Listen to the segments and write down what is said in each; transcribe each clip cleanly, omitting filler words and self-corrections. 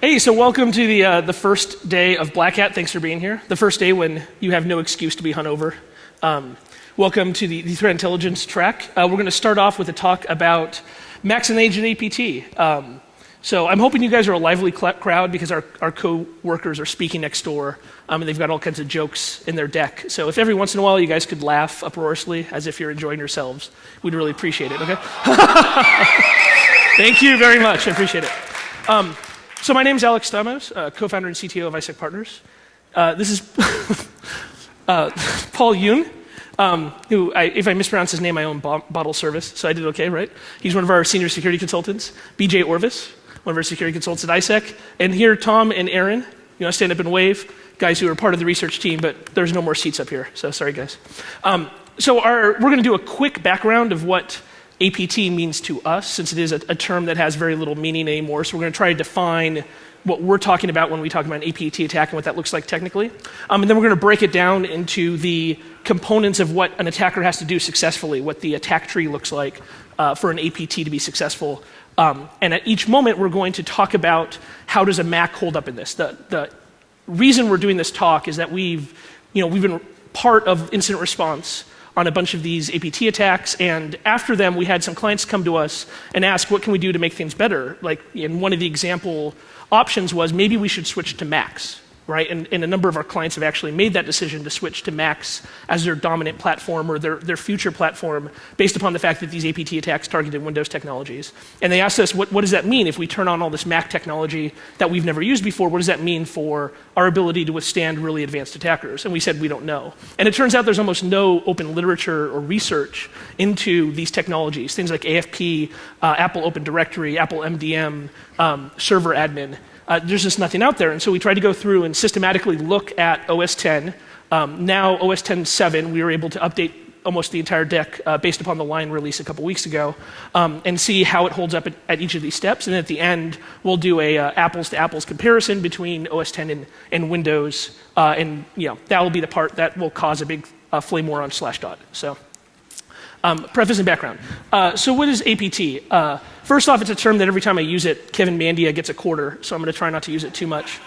Hey, so welcome to the first day of BlackHat. Thanks for being here. The first day when you have no excuse to be hungover. Welcome to the threat intelligence track. We're going to start off with a talk about Max and Age of APT. So I'm hoping you guys are a lively crowd because our co-workers are speaking next door, and they've got all kinds of jokes in their deck. So if every once in a while you guys could laugh uproariously as if you're enjoying yourselves, we'd really appreciate it, okay? Thank you very much. I appreciate it. So my name's Alex Stamos, co-founder and CTO of ISEC Partners. This is Paul Yoon, who, if I mispronounce his name, I own bottle service, so I did okay, right? He's one of our senior security consultants. BJ Orvis, one of our security consultants at ISEC. And here, Tom and Aaron, you know, stand up and wave, guys who are part of the research team, but there's no more seats up here, so sorry, guys. We're going to do a quick background of what APT means to us, since it is a term that has very little meaning anymore. So we're going to try to define what we're talking about when we talk about an APT attack and what that looks like technically. And then we're going to break it down into the components of what an attacker has to do successfully, what the attack tree looks like for an APT to be successful. And at each moment, we're going to talk about how does a MAC hold up in this. The reason we're doing this talk is that we've been part of incident response on a bunch of these APT attacks, and after them, we had some clients come to us and ask, what can we do to make things better? Like, and one of the example options was maybe we should switch to Max, right? And a number of our clients have actually made that decision to switch to Max as their dominant platform or their future platform based upon the fact that these APT attacks targeted Windows technologies. And they asked us, what does that mean if we turn on all this Mac technology that we've never used before? What does that mean for our ability to withstand really advanced attackers? And we said, we don't know. And it turns out there's almost no open literature or research into these technologies, things like AFP, Apple Open Directory, Apple MDM, server admin. There's just nothing out there. And so we tried to go through and systematically look at OS 10. Now OS 10.7, we were able to update almost the entire deck based upon the line release a couple weeks ago and see how it holds up at each of these steps. And at the end, we'll do a apples to apples comparison between OS 10 and Windows. And that will be the part that will cause a big flame war on Slashdot. So preface and background. So what is APT? First off, it's a term that every time I use it, Kevin Mandia gets a quarter, so I'm going to try not to use it too much.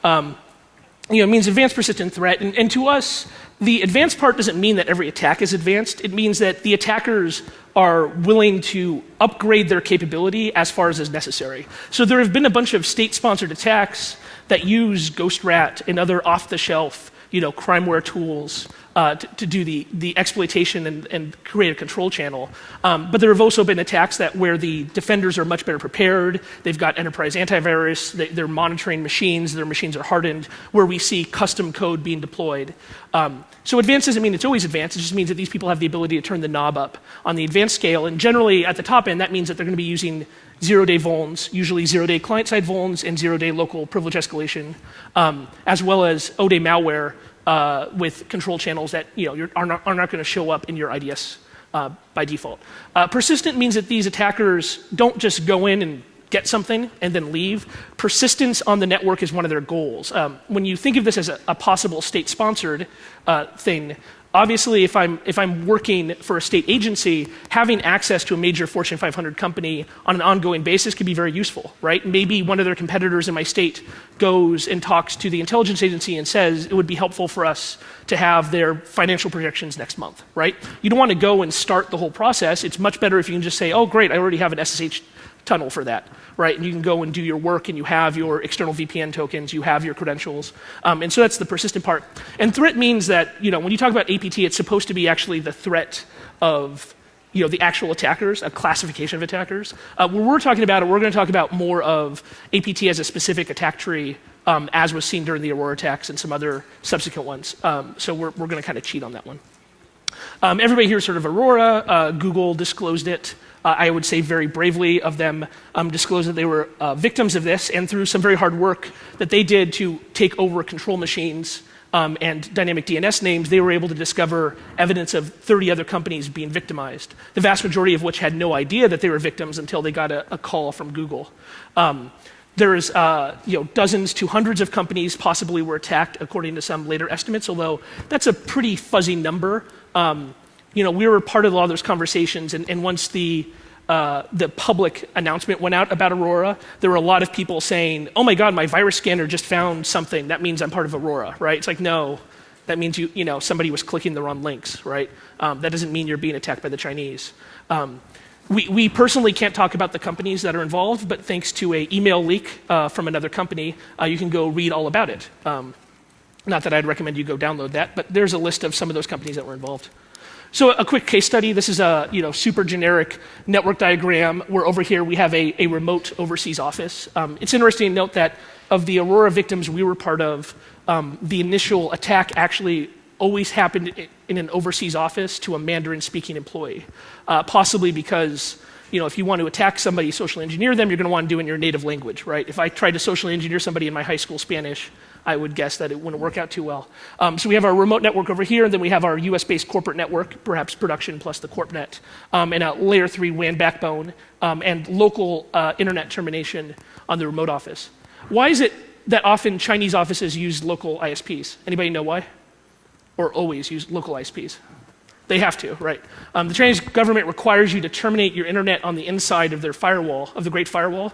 It means advanced persistent threat, and to us, the advanced part doesn't mean that every attack is advanced. It means that the attackers are willing to upgrade their capability as far as is necessary. So there have been a bunch of state-sponsored attacks that use GhostRat and other off-the-shelf crimeware tools to do the exploitation and create a control channel. But there have also been attacks where the defenders are much better prepared. They've got enterprise antivirus. They're monitoring machines. Their machines are hardened, where we see custom code being deployed. So advanced doesn't mean it's always advanced. It just means that these people have the ability to turn the knob up on the advanced scale. And generally, at the top end, that means that they're going to be using zero-day vulns, usually zero-day client-side vulns and zero-day local privilege escalation, as well as O-day malware with control channels that are not going to show up in your IDS by default. Persistent means that these attackers don't just go in and get something and then leave. Persistence on the network is one of their goals. When you think of this as a possible state-sponsored thing, obviously, if I'm working for a state agency, having access to a major Fortune 500 company on an ongoing basis could be very useful, right? Maybe one of their competitors in my state goes and talks to the intelligence agency and says it would be helpful for us to have their financial projections next month, right? You don't want to go and start the whole process. It's much better if you can just say, oh, great, I already have an SSH tunnel for that, right? And you can go and do your work, and you have your external VPN tokens, you have your credentials. And so that's the persistent part. And threat means that, when you talk about APT, it's supposed to be actually the threat of, the actual attackers, a classification of attackers. When we're talking about it, we're going to talk about more of APT as a specific attack tree, as was seen during the Aurora attacks and some other subsequent ones. So we're going to kind of cheat on that one. Everybody here has heard of Aurora. Google disclosed it. I would say very bravely of them, disclosed that they were victims of this, and through some very hard work that they did to take over control machines and dynamic DNS names, they were able to discover evidence of 30 other companies being victimized, the vast majority of which had no idea that they were victims until they got a call from Google. There's dozens to hundreds of companies possibly were attacked, according to some later estimates, although that's a pretty fuzzy number. We were part of a lot of those conversations, and once the the public announcement went out about Aurora, there were a lot of people saying, "Oh my God, my virus scanner just found something. That means I'm part of Aurora," right? It's like, no, that means somebody was clicking the wrong links, right? That doesn't mean you're being attacked by the Chinese. We personally can't talk about the companies that are involved, but thanks to an email leak from another company, you can go read all about it. Not that I'd recommend you go download that, but there's a list of some of those companies that were involved. So a quick case study. This is a super generic network diagram where over here we have a remote overseas office. It's interesting to note that of the Aurora victims we were part of, the initial attack actually always happened in an overseas office to a Mandarin-speaking employee, possibly because if you want to attack somebody, social engineer them, you're going to want to do it in your native language, right? If I tried to socially engineer somebody in my high school Spanish, I would guess that it wouldn't work out too well. So we have our remote network over here, and then we have our US-based corporate network, perhaps production plus the CorpNet, and a layer 3 WAN backbone, and local internet termination on the remote office. Why is it that often Chinese offices use local ISPs? Anybody know why? Or always use local ISPs? They have to, right? The Chinese government requires you to terminate your internet on the inside of their firewall, of the Great Firewall.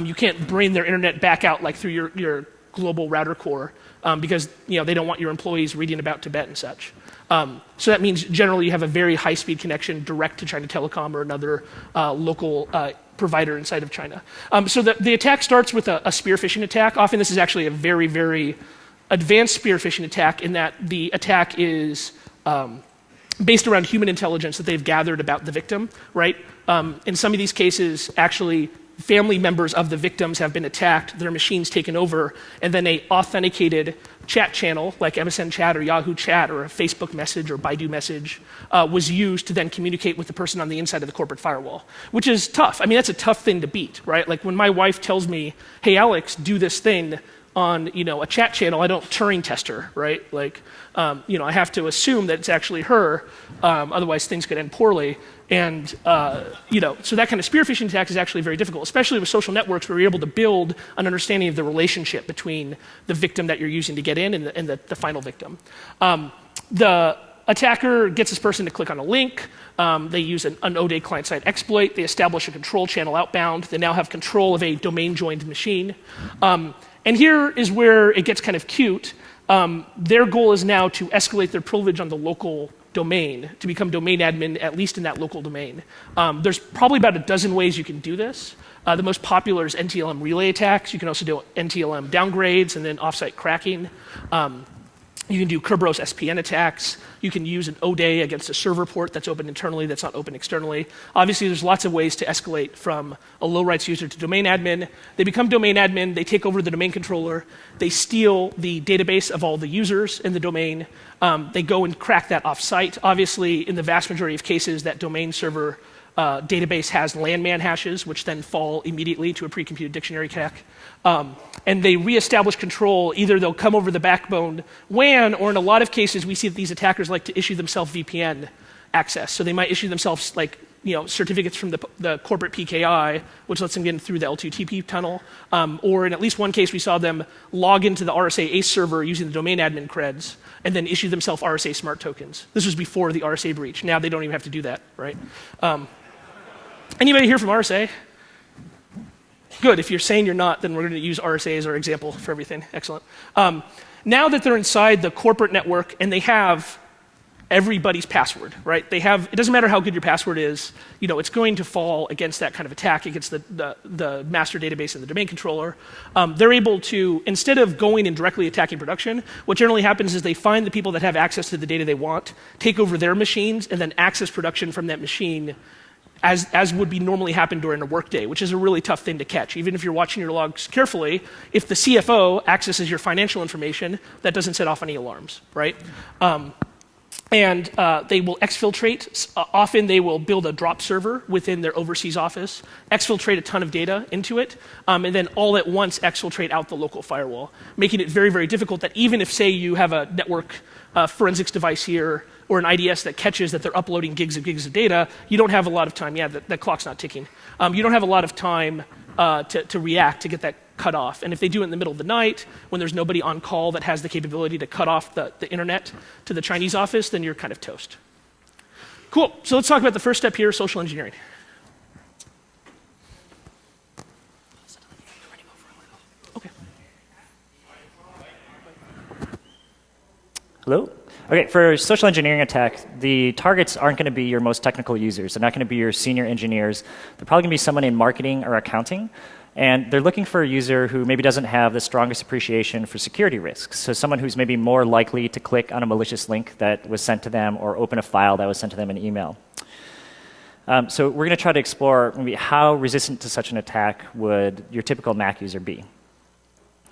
You can't bring their internet back out like through your global router core because they don't want your employees reading about Tibet and such. So that means generally you have a very high-speed connection direct to China Telecom or another local provider inside of China. So the attack starts with a spear phishing attack. Often this is actually a very, very advanced spear phishing attack in that the attack is based around human intelligence that they've gathered about the victim, right? In some of these cases, actually, family members of the victims have been attacked, their machines taken over, and then a authenticated chat channel like MSN Chat or Yahoo Chat or a Facebook message or Baidu message was used to then communicate with the person on the inside of the corporate firewall, which is tough. I mean, that's a tough thing to beat, right? Like when my wife tells me, "Hey, Alex, do this thing," on a chat channel, I don't Turing test her, right? Like, I have to assume that it's actually her, otherwise things could end poorly. And so that kind of spear phishing attack is actually very difficult, especially with social networks where you're able to build an understanding of the relationship between the victim that you're using to get in and the final victim. The attacker gets this person to click on a link. They use an ODay client-side exploit. They establish a control channel outbound. They now have control of a domain-joined machine. And here is where it gets kind of cute. Their goal is now to escalate their privilege on the local domain, to become domain admin, at least in that local domain. There's probably about a dozen ways you can do this. The most popular is NTLM relay attacks. You can also do NTLM downgrades and then offsite cracking. You can do Kerberos SPN attacks. You can use an ODay against a server port that's open internally that's not open externally. Obviously, there's lots of ways to escalate from a low-rights user to domain admin. They become domain admin. They take over the domain controller. They steal the database of all the users in the domain. They go and crack that off-site. Obviously, in the vast majority of cases, that domain server database has landman hashes, which then fall immediately to a pre-computed dictionary hack. And they reestablish control. Either they'll come over the backbone WAN, or in a lot of cases, we see that these attackers like to issue themselves VPN access. So they might issue themselves certificates from the corporate PKI, which lets them get in through the L2TP tunnel. Or in at least one case, we saw them log into the RSA ACE server using the domain admin creds, and then issue themselves RSA smart tokens. This was before the RSA breach. Now they don't even have to do that, right? Anybody here from RSA? Good. If you're saying you're not, then we're going to use RSA as our example for everything. Excellent. Now that they're inside the corporate network and they have everybody's password, right? It doesn't matter how good your password is, it's going to fall against that kind of attack, against the master database and the domain controller. They're able to, instead of going and directly attacking production, what generally happens is they find the people that have access to the data they want, take over their machines, and then access production from that machine as would be normally happen during a workday, which is a really tough thing to catch. Even if you're watching your logs carefully, if the CFO accesses your financial information, that doesn't set off any alarms, right? And they will exfiltrate. Often they will build a drop server within their overseas office, exfiltrate a ton of data into it, and then all at once exfiltrate out the local firewall, making it very, very difficult that even if, say, you have a network forensics device here or an IDS that catches that they're uploading gigs of data, you don't have a lot of time. Yeah, that clock's not ticking. You don't have a lot of time to react, to get that cut off. And if they do it in the middle of the night, when there's nobody on call that has the capability to cut off the internet to the Chinese office, then you're kind of toast. Cool. So let's talk about the first step here, social engineering. Hello? Okay, for a social engineering attack, the targets aren't going to be your most technical users. They're not going to be your senior engineers. They're probably going to be someone in marketing or accounting. And they're looking for a user who maybe doesn't have the strongest appreciation for security risks. So someone who's maybe more likely to click on a malicious link that was sent to them or open a file that was sent to them in email. So we're going to try to explore maybe how resistant to such an attack would your typical Mac user be.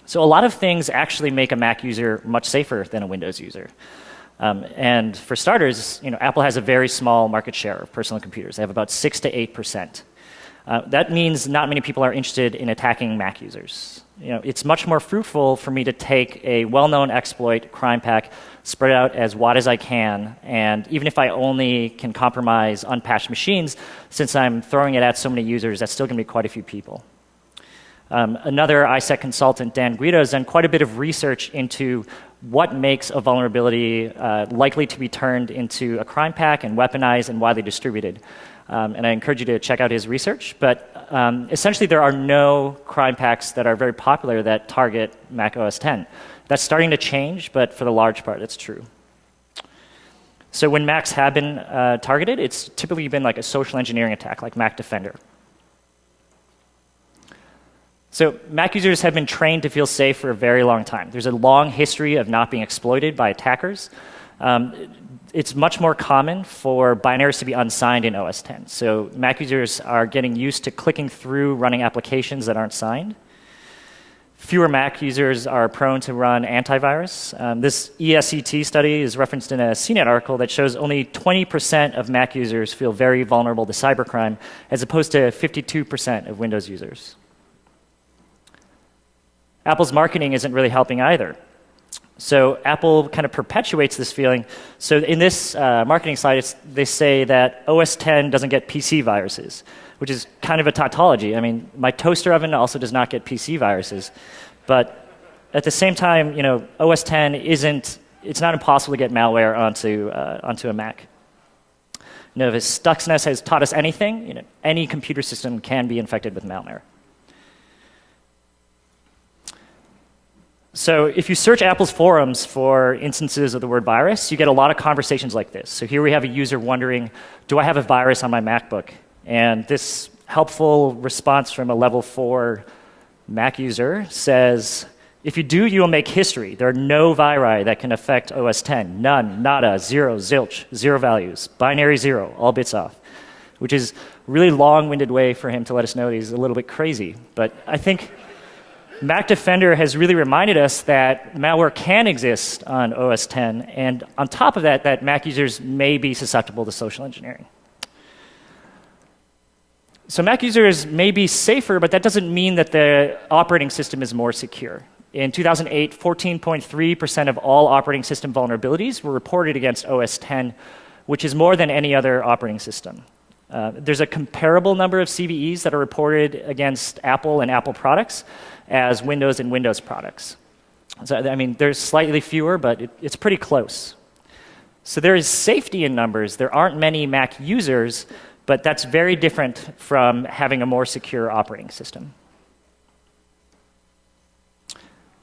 So a lot of things actually make a Mac user much safer than a Windows user. And for starters, Apple has a very small market share of personal computers. They have about 6 to 8%. That means not many people are interested in attacking Mac users. It's much more fruitful for me to take a well-known exploit, crime pack, spread it out as wide as I can, and even if I only can compromise unpatched machines, since I'm throwing it at so many users, that's still going to be quite a few people. Another ISEC consultant, Dan Guido, has done quite a bit of research into what makes a vulnerability likely to be turned into a crime pack and weaponized and widely distributed. And I encourage you to check out his research. But essentially, there are no crime packs that are very popular that target Mac OS X. That's starting to change, but for the large part, that's true. So when Macs have been targeted, it's typically been like a social engineering attack, like Mac Defender. So Mac users have been trained to feel safe for a very long time. There's a long history of not being exploited by attackers. It's much more common for binaries to be unsigned in OS X. So Mac users are getting used to clicking through running applications that aren't signed. Fewer Mac users are prone to run antivirus. This ESET study is referenced in a CNET article that shows only 20% of Mac users feel very vulnerable to cybercrime, as opposed to 52% of Windows users. Apple's marketing isn't really helping either. So Apple kind of perpetuates this feeling. So in this marketing slide, they say that OS X doesn't get PC viruses, which is kind of a tautology. I mean, my toaster oven also does not get PC viruses. But at the same time, OS X it's not impossible to get malware onto a Mac. If Stuxnet has taught us anything, any computer system can be infected with malware. So if you search Apple's forums for instances of the word virus, you get a lot of conversations like this. So here we have a user wondering, do I have a virus on my MacBook? And this helpful response from a level 4 Mac user says, if you do, you will make history. There are no viri that can affect OS X. None, nada, zero, zilch, zero values, binary 0, all bits off, which is a really long-winded way for him to let us know that he's a little bit crazy. But I think Mac Defender has really reminded us that malware can exist on OS X, and on top of that, that Mac users may be susceptible to social engineering. So Mac users may be safer, but that doesn't mean that the operating system is more secure. In 2008, 14.3% of all operating system vulnerabilities were reported against OS X, which is more than any other operating system. There's a comparable number of CVEs that are reported against Apple and Apple products as Windows and Windows products. So, I mean, there's slightly fewer, but it's pretty close. So there is safety in numbers. There aren't many Mac users, but that's very different from having a more secure operating system.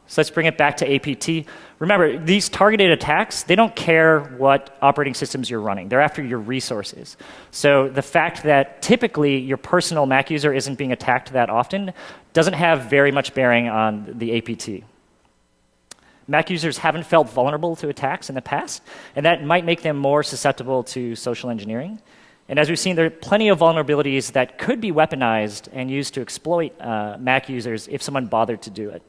So let's bring it back to APT. Remember, these targeted attacks, they don't care what operating systems you're running. They're after your resources. So the fact that typically your personal Mac user isn't being attacked that often doesn't have very much bearing on the APT. Mac users haven't felt vulnerable to attacks in the past, and that might make them more susceptible to social engineering. And as we've seen, there are plenty of vulnerabilities that could be weaponized and used to exploit Mac users if someone bothered to do it.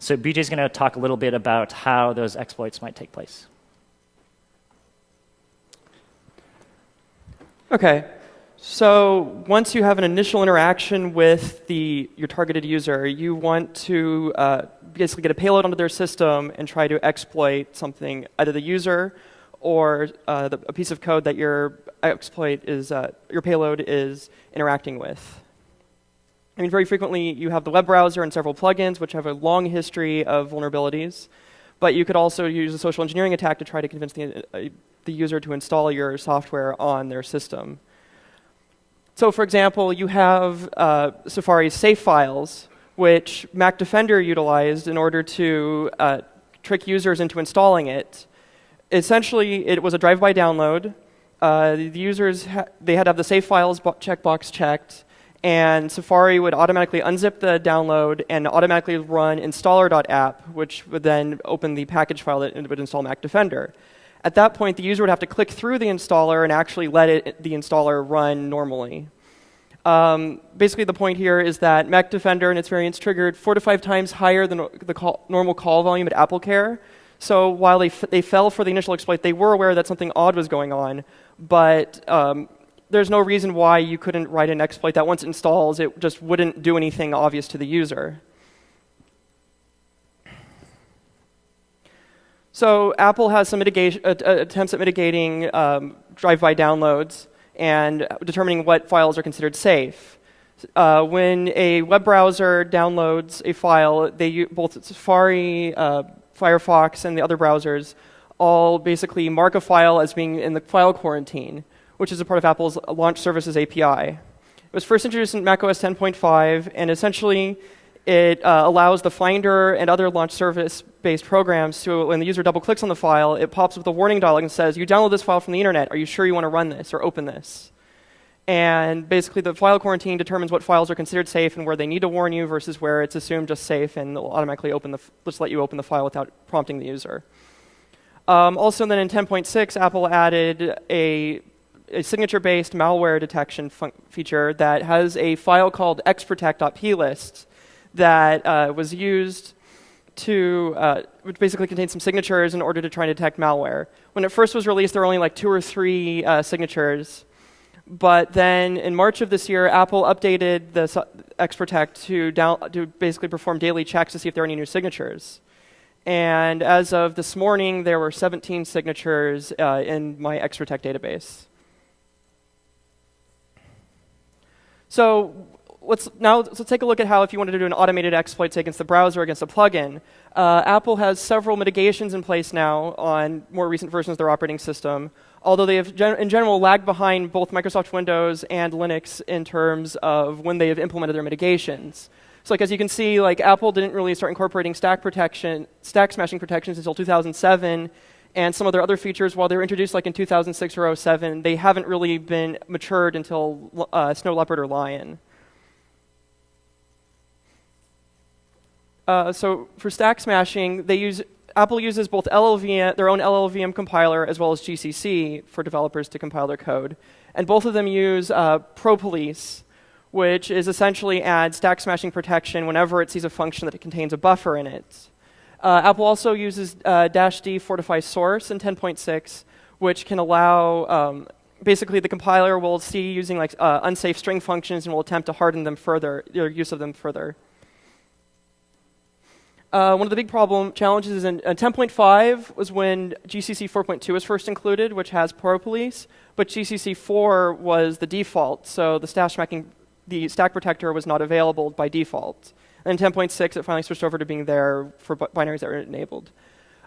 So BJ is going to talk a little bit about how those exploits might take place. OK. So once you have an initial interaction with your targeted user, you want to basically get a payload onto their system and try to exploit something, either the user or a piece of code that your payload is interacting with. I mean, very frequently, you have the web browser and several plugins, which have a long history of vulnerabilities. But you could also use a social engineering attack to try to convince the user to install your software on their system. So for example, you have Safari's safe files, which Mac Defender utilized in order to trick users into installing it. essentially, it was a drive-by download. The users they had to have the save files checkbox checked, and Safari would automatically unzip the download and automatically run installer.app, which would then open the package file that would install Mac Defender. At that point, the user would have to click through the installer and actually let the installer run normally. Basically, the point here is that Mac Defender and its variants triggered 4 to 5 times higher than the normal call volume at AppleCare. So while they fell for the initial exploit, they were aware that something odd was going on, but there's no reason why you couldn't write an exploit that once it installs, it just wouldn't do anything obvious to the user. So Apple has some attempts at mitigating drive-by downloads and determining what files are considered safe. When a web browser downloads a file, both Safari, Firefox, and the other browsers all basically mark a file as being in the file quarantine, which is a part of Apple's Launch Services API. It was first introduced in macOS 10.5, and essentially it allows the Finder and other launch service-based programs to, when the user double-clicks on the file, it pops up with a warning dialog and says, you download this file from the internet. Are you sure you want to run this or open this? And basically, the file quarantine determines what files are considered safe and where they need to warn you versus where it's assumed just safe and it'll automatically just let you open the file without prompting the user. Also, then in 10.6, Apple added a signature-based malware detection feature that has a file called xprotect.plist that was used to, which basically contains some signatures in order to try and detect malware. When it first was released, there were only like 2 or 3 signatures. But then in March of this year, Apple updated the xprotect to basically perform daily checks to see if there are any new signatures. And as of this morning, there were 17 signatures in my xprotect database. So let's take a look at how, if you wanted to do an automated exploit, say, against the browser, against a plugin. Apple has several mitigations in place now on more recent versions of their operating system, although they have, in general, lagged behind both Microsoft Windows and Linux in terms of when they have implemented their mitigations. So, as you can see, Apple didn't really start incorporating stack smashing protections until 2007, and some of their other features, while they were introduced in 2006 or 2007, they haven't really been matured until Snow Leopard or Lion. So for stack smashing, Apple uses both LLVM, their own LLVM compiler, as well as GCC for developers to compile their code. And both of them use ProPolice, which is essentially adds stack smashing protection whenever it sees a function that it contains a buffer in it. Apple also uses -d fortify source in 10.6, which can allow, basically the compiler will see using unsafe string functions and will attempt to harden them further, their use of them further. One of the big challenges is in 10.5 was when GCC 4.2 was first included, which has ProPolice, but GCC 4 was the default, so the stack protector was not available by default. And in 10.6, it finally switched over to being there for binaries that were enabled.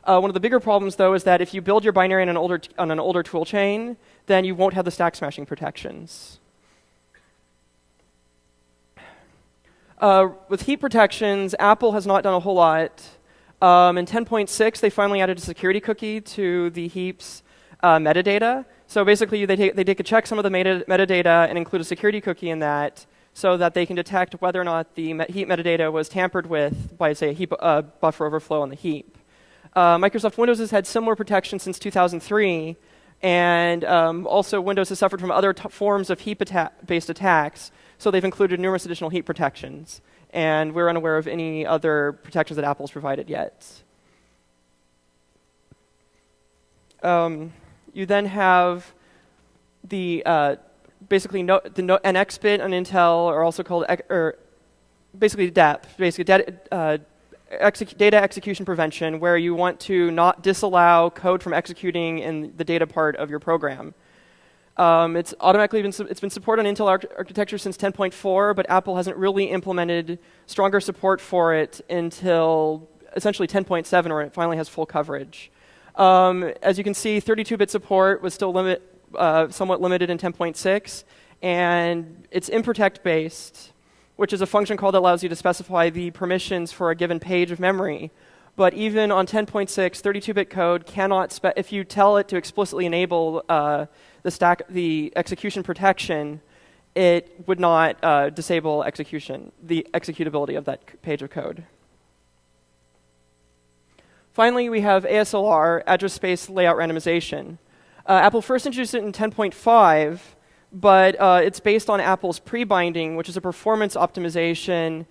One of the bigger problems, though, is that if you build your binary on an older tool chain, then you won't have the stack smashing protections. With heap protections, Apple has not done a whole lot. In 10.6, they finally added a security cookie to the heaps metadata. So basically, they take a check some of the metadata and include a security cookie in that, so that they can detect whether or not the heap metadata was tampered with by, say, a heap buffer overflow on the heap. Microsoft Windows has had similar protection since 2003, and also Windows has suffered from other forms of heap-based attacks. So they've included numerous additional heap protections, and we're unaware of any other protections that Apple's provided yet. You then have the basically an NX bit on Intel, are also called basically DEP, data execution prevention, where you want to not disallow code from executing in the data part of your program. It's been supported on Intel architecture since 10.4, but Apple hasn't really implemented stronger support for it until essentially 10.7, where it finally has full coverage. As you can see, 32-bit support was still somewhat limited in 10.6, and it's improtect-based, which is a function call that allows you to specify the permissions for a given page of memory. But even on 10.6, 32-bit code cannot, if you tell it to explicitly enable the execution protection, it would not disable execution, the executability of that page of code. Finally, we have ASLR, address space layout randomization. Apple first introduced it in 10.5, but it's based on Apple's pre-binding, which is a performance optimization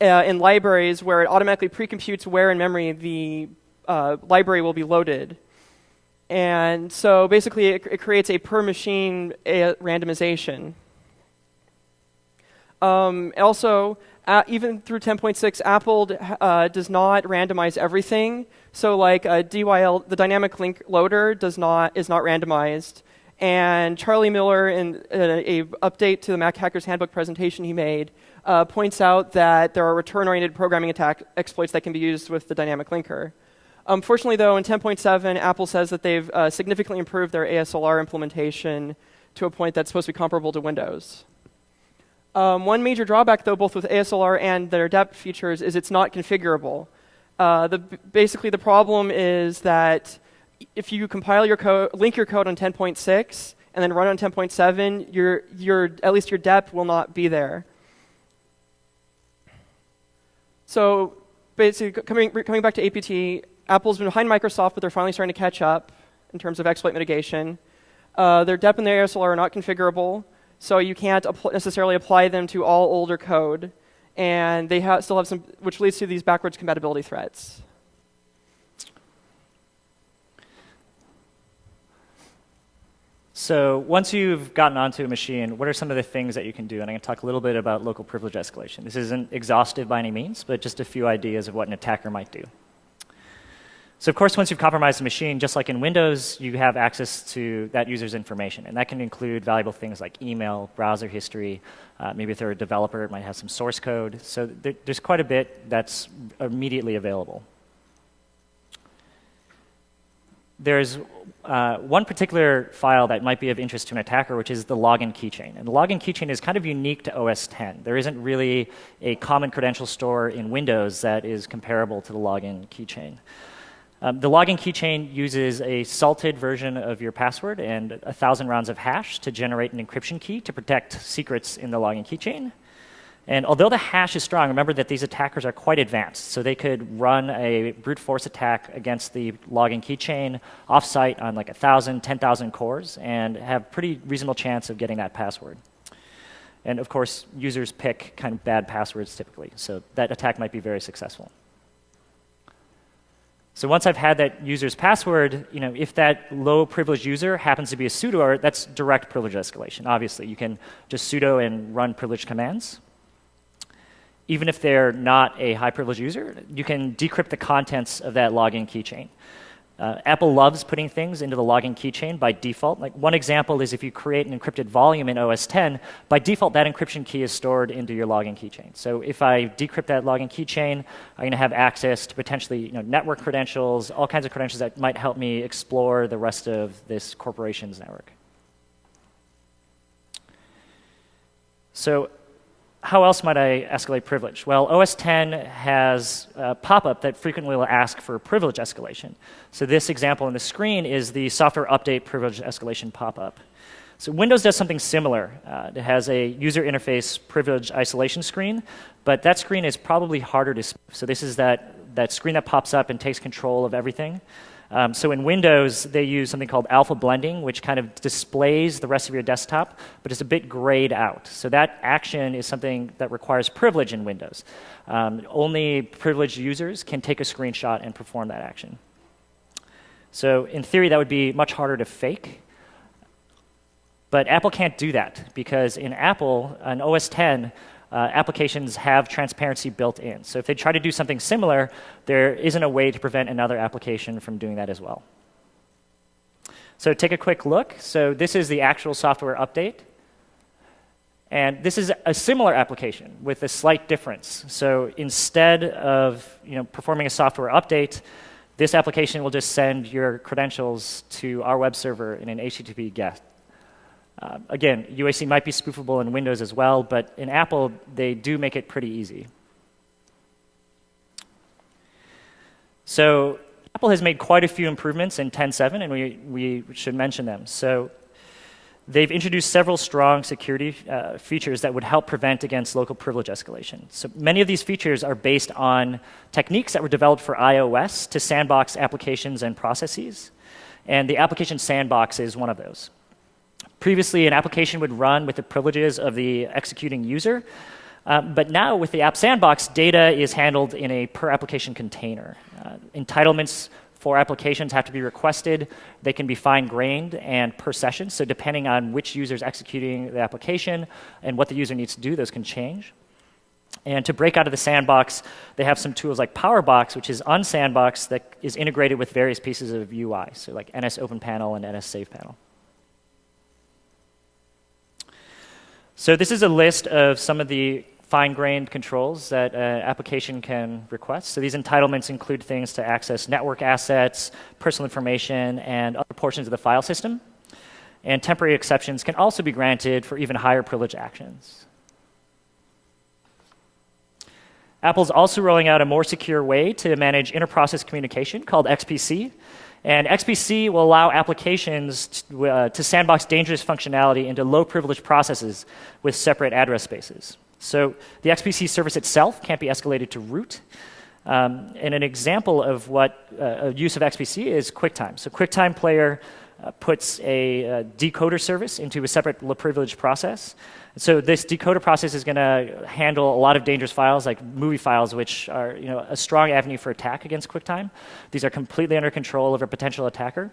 in libraries where it automatically pre-computes where in memory the library will be loaded. And so basically, it creates a per-machine randomization. Also, even through 10.6, Apple does not randomize everything. So like DYL, the dynamic link loader is not randomized. And Charlie Miller, in a update to the Mac Hackers Handbook presentation he made, points out that there are return-oriented programming exploits that can be used with the dynamic linker. Fortunately, though, in 10.7, Apple says that they've significantly improved their ASLR implementation to a point that's supposed to be comparable to Windows. One major drawback, though, both with ASLR and their depth features, is it's not configurable. Basically, the problem is that if you compile your code, link your code on 10.6, and then run on 10.7, at least your depth will not be there. So basically, coming back to APT, Apple's been behind Microsoft, but they're finally starting to catch up in terms of exploit mitigation. Their dep and their ASLR are not configurable, so you can't necessarily apply them to all older code. And they still have some, which leads to these backwards compatibility threats. So once you've gotten onto a machine, what are some of the things that you can do? And I'm going to talk a little bit about local privilege escalation. This isn't exhaustive by any means, but just a few ideas of what an attacker might do. So of course, once you've compromised the machine, just like in Windows, you have access to that user's information. And that can include valuable things like email, browser history. Maybe if they're a developer, it might have some source code. So there's quite a bit that's immediately available. There's one particular file that might be of interest to an attacker, which is the login keychain. And the login keychain is kind of unique to OS X. There isn't really a common credential store in Windows that is comparable to the login keychain. The login keychain uses a salted version of your password and 1,000 rounds of hash to generate an encryption key to protect secrets in the login keychain. And although the hash is strong, remember that these attackers are quite advanced. So they could run a brute force attack against the login keychain offsite on like 1,000, 10,000 cores and have pretty reasonable chance of getting that password. And of course, users pick kind of bad passwords typically. So that attack might be very successful. So once I've had that user's password, if that low privilege user happens to be a sudoer, that's direct privilege escalation. Obviously, you can just sudo and run privilege commands. Even if they're not a high privilege user, you can decrypt the contents of that login keychain. Apple loves putting things into the login keychain by default. Like one example is if you create an encrypted volume in OS X, by default that encryption key is stored into your login keychain. So if I decrypt that login keychain, I'm going to have access to potentially network credentials, all kinds of credentials that might help me explore the rest of this corporation's network. So how else might I escalate privilege? Well, OS X has a pop-up that frequently will ask for privilege escalation. So this example on the screen is the software update privilege escalation pop-up. So Windows does something similar. It has a user interface privilege isolation screen, but that screen is probably harder to see. So this is that screen that pops up and takes control of everything. So in Windows, they use something called alpha blending, which kind of displays the rest of your desktop, but it's a bit grayed out. So that action is something that requires privilege in Windows. Only privileged users can take a screenshot and perform that action. So in theory, that would be much harder to fake. But Apple can't do that, because in Apple, on OS X, applications have transparency built in. So if they try to do something similar, there isn't a way to prevent another application from doing that as well. So take a quick look. So this is the actual software update. And this is a similar application with a slight difference. So instead of performing a software update, this application will just send your credentials to our web server in an HTTP GET. Again, UAC might be spoofable in Windows as well, but in Apple, they do make it pretty easy. So Apple has made quite a few improvements in 10.7, and we should mention them. So they've introduced several strong security features that would help prevent against local privilege escalation. So many of these features are based on techniques that were developed for iOS to sandbox applications and processes. And the application sandbox is one of those. Previously, an application would run with the privileges of the executing user. But now, with the app sandbox, data is handled in a per application container. Entitlements for applications have to be requested. They can be fine-grained and per session. So depending on which user is executing the application and what the user needs to do, those can change. And to break out of the sandbox, they have some tools like PowerBox, which is on Sandbox that is integrated with various pieces of UI, so like NS OpenPanel and NS SavePanel. So this is a list of some of the fine-grained controls that an application can request. So these entitlements include things to access network assets, personal information, and other portions of the file system. And temporary exceptions can also be granted for even higher privilege actions. Apple's also rolling out a more secure way to manage inter-process communication called XPC. And XPC will allow applications to sandbox dangerous functionality into low-privilege processes with separate address spaces. So the XPC service itself can't be escalated to root. And an example of what a use of XPC is QuickTime. So QuickTime Player puts a decoder service into a separate low-privilege process. So this decoder process is going to handle a lot of dangerous files, like movie files, which are a strong avenue for attack against QuickTime. These are completely under control of a potential attacker.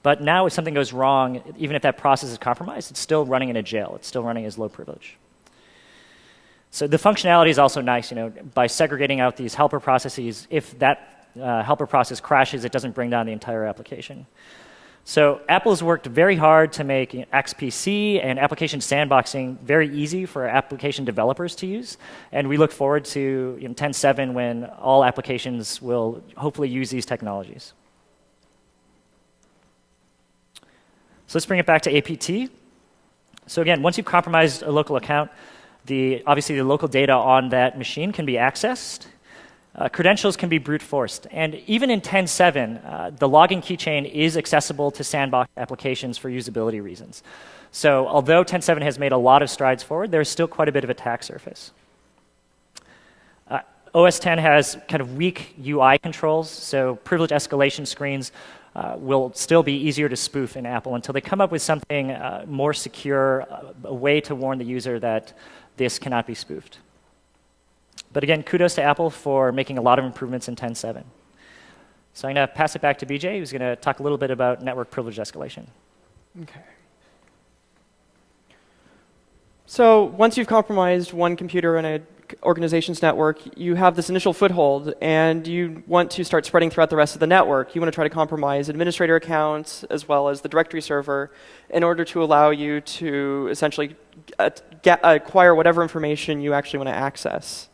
But now if something goes wrong, even if that process is compromised, it's still running in a jail. It's still running as low privilege. So the functionality is also nice, by segregating out these helper processes. If that helper process crashes, it doesn't bring down the entire application. So Apple has worked very hard to make XPC and application sandboxing very easy for application developers to use. And we look forward to 10.7 when all applications will hopefully use these technologies. So let's bring it back to APT. So again, once you've compromised a local account, obviously the local data on that machine can be accessed. Credentials can be brute forced. And even in 10.7, the login keychain is accessible to sandbox applications for usability reasons. So although 10.7 has made a lot of strides forward, there's still quite a bit of attack surface. OS 10 has kind of weak UI controls, so privilege escalation screens will still be easier to spoof in Apple until they come up with something more secure, a way to warn the user that this cannot be spoofed. But again, kudos to Apple for making a lot of improvements in 10.7. So I'm going to pass it back to BJ, who's going to talk a little bit about network privilege escalation. Okay. So once you've compromised one computer in an organization's network, you have this initial foothold, and you want to start spreading throughout the rest of the network. You want to try to compromise administrator accounts as well as the directory server in order to allow you to essentially acquire whatever information you actually want to access.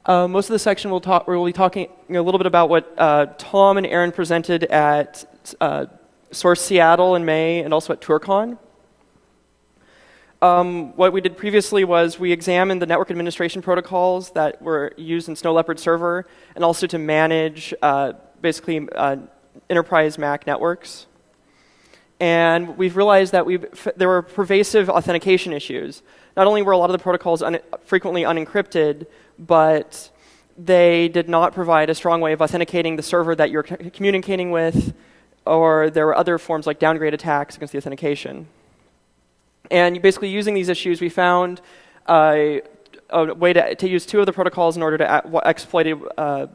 Most of the section we'll be talking a little bit about what Tom and Aaron presented at Source Seattle in May and also at TourCon. What we did previously was we examined the network administration protocols that were used in Snow Leopard server and also to manage basically enterprise Mac networks. And we've realized that there were pervasive authentication issues. Not only were a lot of the protocols frequently unencrypted, but they did not provide a strong way of authenticating the server that you're communicating with, or there were other forms like downgrade attacks against the authentication. And basically using these issues, we found a way to use two of the protocols in order to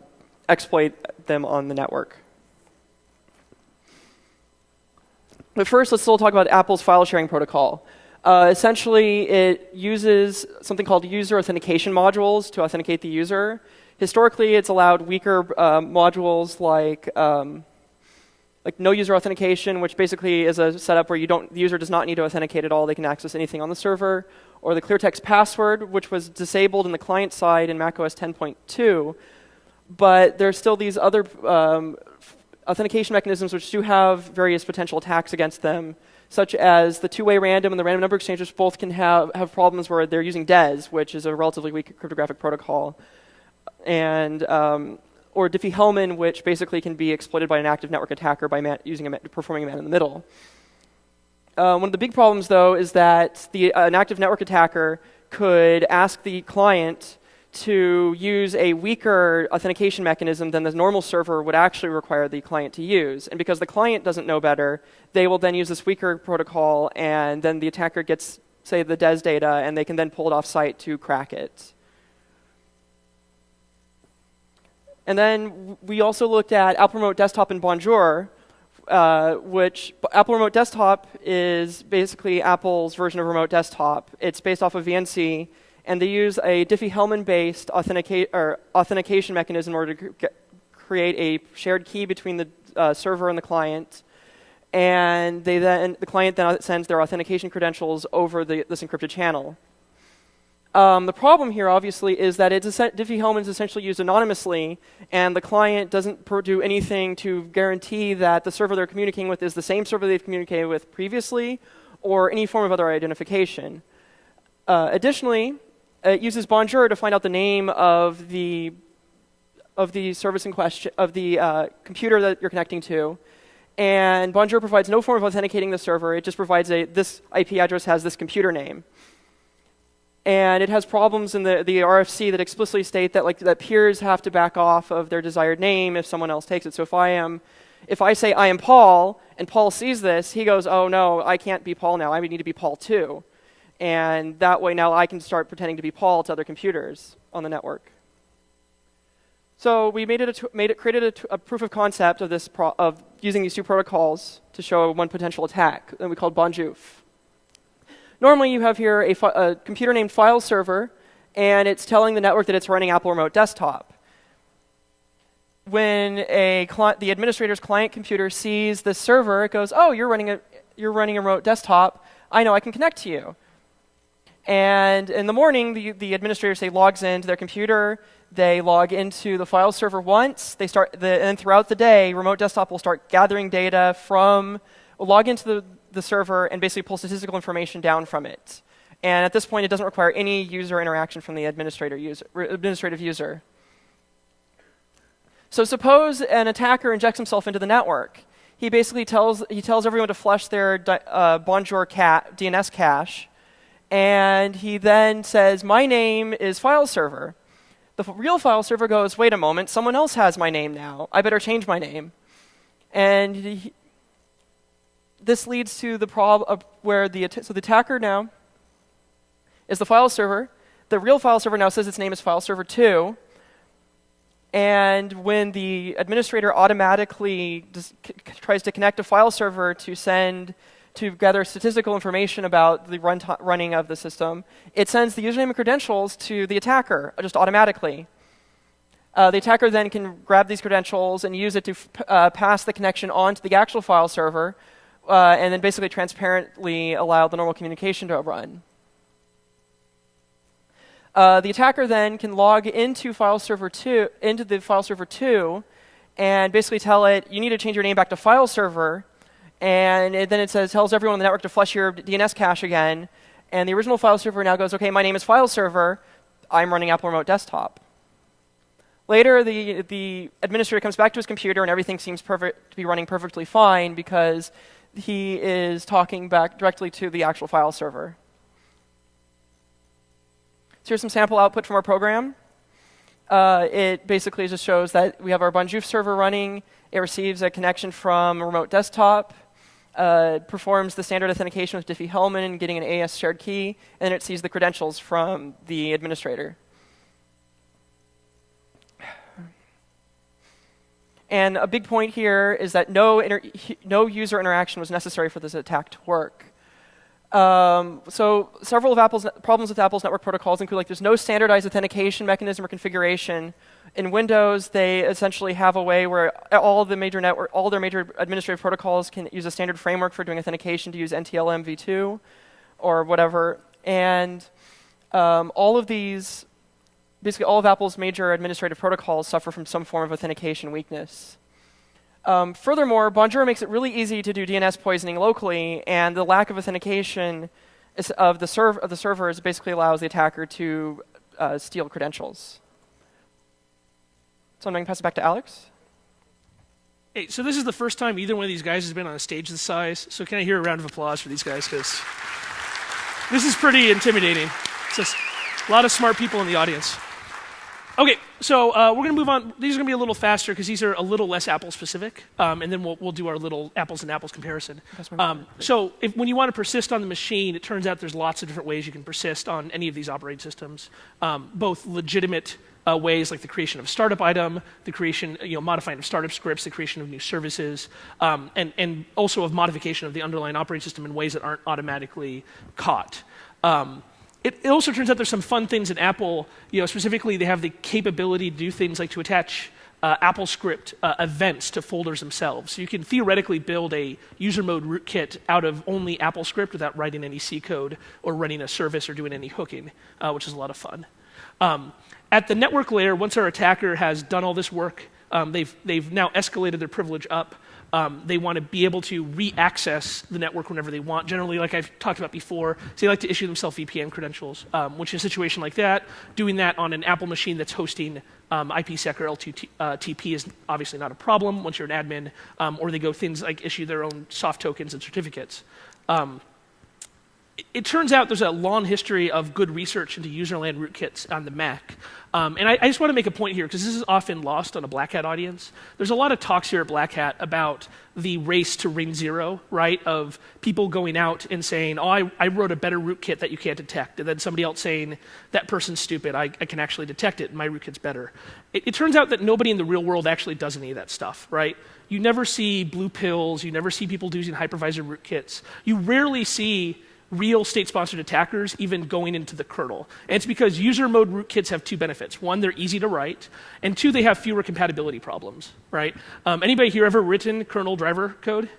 exploit them on the network. But first, let's still talk about Apple's file sharing protocol. Essentially, it uses something called user authentication modules to authenticate the user. Historically, it's allowed weaker modules like no user authentication, which basically is a setup where the user does not need to authenticate at all. They can access anything on the server. Or the clear text password, which was disabled in the client side in macOS 10.2. But there's still these other authentication mechanisms which do have various potential attacks against them, such as the two-way random and the random number exchange, which both can have problems where they're using DES, which is a relatively weak cryptographic protocol. And or Diffie-Hellman, which basically can be exploited by an active network attacker by performing a man in the middle. One of the big problems, though, is that an active network attacker could ask the client to use a weaker authentication mechanism than the normal server would actually require the client to use. And because the client doesn't know better, they will then use this weaker protocol, and then the attacker gets, say, the DES data, and they can then pull it off-site to crack it. And then we also looked at Apple Remote Desktop and Bonjour, which Apple Remote Desktop is basically Apple's version of Remote Desktop. It's based off of VNC, and they use a Diffie-Hellman-based authentication mechanism in order to create a shared key between the server and the client. And the client then sends their authentication credentials over this encrypted channel. The problem here, obviously, is that Diffie-Hellman is essentially used anonymously, and the client doesn't do anything to guarantee that the server they're communicating with is the same server they've communicated with previously, or any form of other identification. Additionally, it uses Bonjour to find out the name of the service in question, of the computer that you're connecting to. And Bonjour provides no form of authenticating the server. It just provides this IP address has this computer name. And it has problems in the RFC that explicitly state that that peers have to back off of their desired name if someone else takes it. So if I say I am Paul, and Paul sees this, he goes, oh no, I can't be Paul now. I need to be Paul too. And that way now I can start pretending to be Paul to other computers on the network. So we created a proof of concept of of using these two protocols to show one potential attack, and we called Bonjouf. Normally you have here a computer named File Server, and it's telling the network that it's running Apple Remote Desktop. When the administrator's client computer sees the server, it goes, oh, you're running a remote desktop. I know I can connect to you. And in the morning, the administrator, say, logs into their computer. They log into the file server once. And throughout the day, Remote Desktop will start gathering data log into the server and basically pull statistical information down from it. And at this point, it doesn't require any user interaction from the administrative user. So suppose an attacker injects himself into the network. He basically tells everyone to flush their Bonjour DNS cache. And he then says, my name is File Server. The real File Server goes, wait a moment, someone else has my name now. I better change my name. And this leads to the problem where the attacker now is the File Server. The real File Server now says its name is File Server 2. And when the administrator automatically tries to connect a File Server to gather statistical information about the running of the system, it sends the username and credentials to the attacker just automatically. The attacker then can grab these credentials and use it to pass the connection on to the actual file server, and then basically transparently allow the normal communication to run. The attacker then can log into the file server 2, and basically tell it, you need to change your name back to file server. And then it tells everyone on the network to flush your DNS cache again. And the original file server now goes, OK, my name is File Server. I'm running Apple Remote Desktop. Later, the administrator comes back to his computer, and everything seems to be running perfectly fine because he is talking back directly to the actual file server. So here's some sample output from our program. It basically just shows that we have our Bonjour server running. It receives a connection from a remote desktop. Performs the standard authentication with Diffie-Hellman, getting an AES shared key, and then it sees the credentials from the administrator. And a big point here is that no user interaction was necessary for this attack to work. So several of Apple's problems with Apple's network protocols include there's no standardized authentication mechanism or configuration. In Windows, they essentially have a way where all their major administrative protocols can use a standard framework for doing authentication to use NTLM v2 or whatever. And all of these, basically all of Apple's major administrative protocols suffer from some form of authentication weakness. Furthermore, Bonjour makes it really easy to do DNS poisoning locally, and the lack of authentication of the servers basically allows the attacker to steal credentials. So I'm going to pass it back to Alex. Hey, so this is the first time either one of these guys has been on a stage this size. So can I hear a round of applause for these guys? Because this is pretty intimidating. It's just a lot of smart people in the audience. Okay, so we're going to move on. These are going to be a little faster because these are a little less Apple specific, and then we'll do our little apples and apples comparison. So when you want to persist on the machine, it turns out there's lots of different ways you can persist on any of these operating systems, both legitimate ways like the creation of a startup item, the creation, modifying of startup scripts, the creation of new services, and also of modification of the underlying operating system in ways that aren't automatically caught. It also turns out there's some fun things in Apple. Specifically, they have the capability to do things like to attach AppleScript events to folders themselves. So you can theoretically build a user mode rootkit out of only AppleScript without writing any C code or running a service or doing any hooking, which is a lot of fun. At the network layer, once our attacker has done all this work, they've now escalated their privilege up. They want to be able to re-access the network whenever they want. Generally, like I've talked about before, so they like to issue themselves VPN credentials, which in a situation like that, doing that on an Apple machine that's hosting IPsec or LTP is obviously not a problem once you're an admin, or they go things like issue their own soft tokens and certificates. It turns out there's a long history of good research into userland rootkits on the Mac. And I just want to make a point here, because this is often lost on a BlackHat audience. There's a lot of talks here at BlackHat about the race to ring zero, right, of people going out and saying, oh, I wrote a better rootkit that you can't detect, and then somebody else saying, that person's stupid, I can actually detect it, and my rootkit's better. It turns out that nobody in the real world actually does any of that stuff, right? You never see blue pills, you never see people using hypervisor rootkits. You rarely see real state-sponsored attackers even going into the kernel. And it's because user mode rootkits have two benefits. One, they're easy to write, and two, they have fewer compatibility problems, right? Anybody here ever written kernel driver code?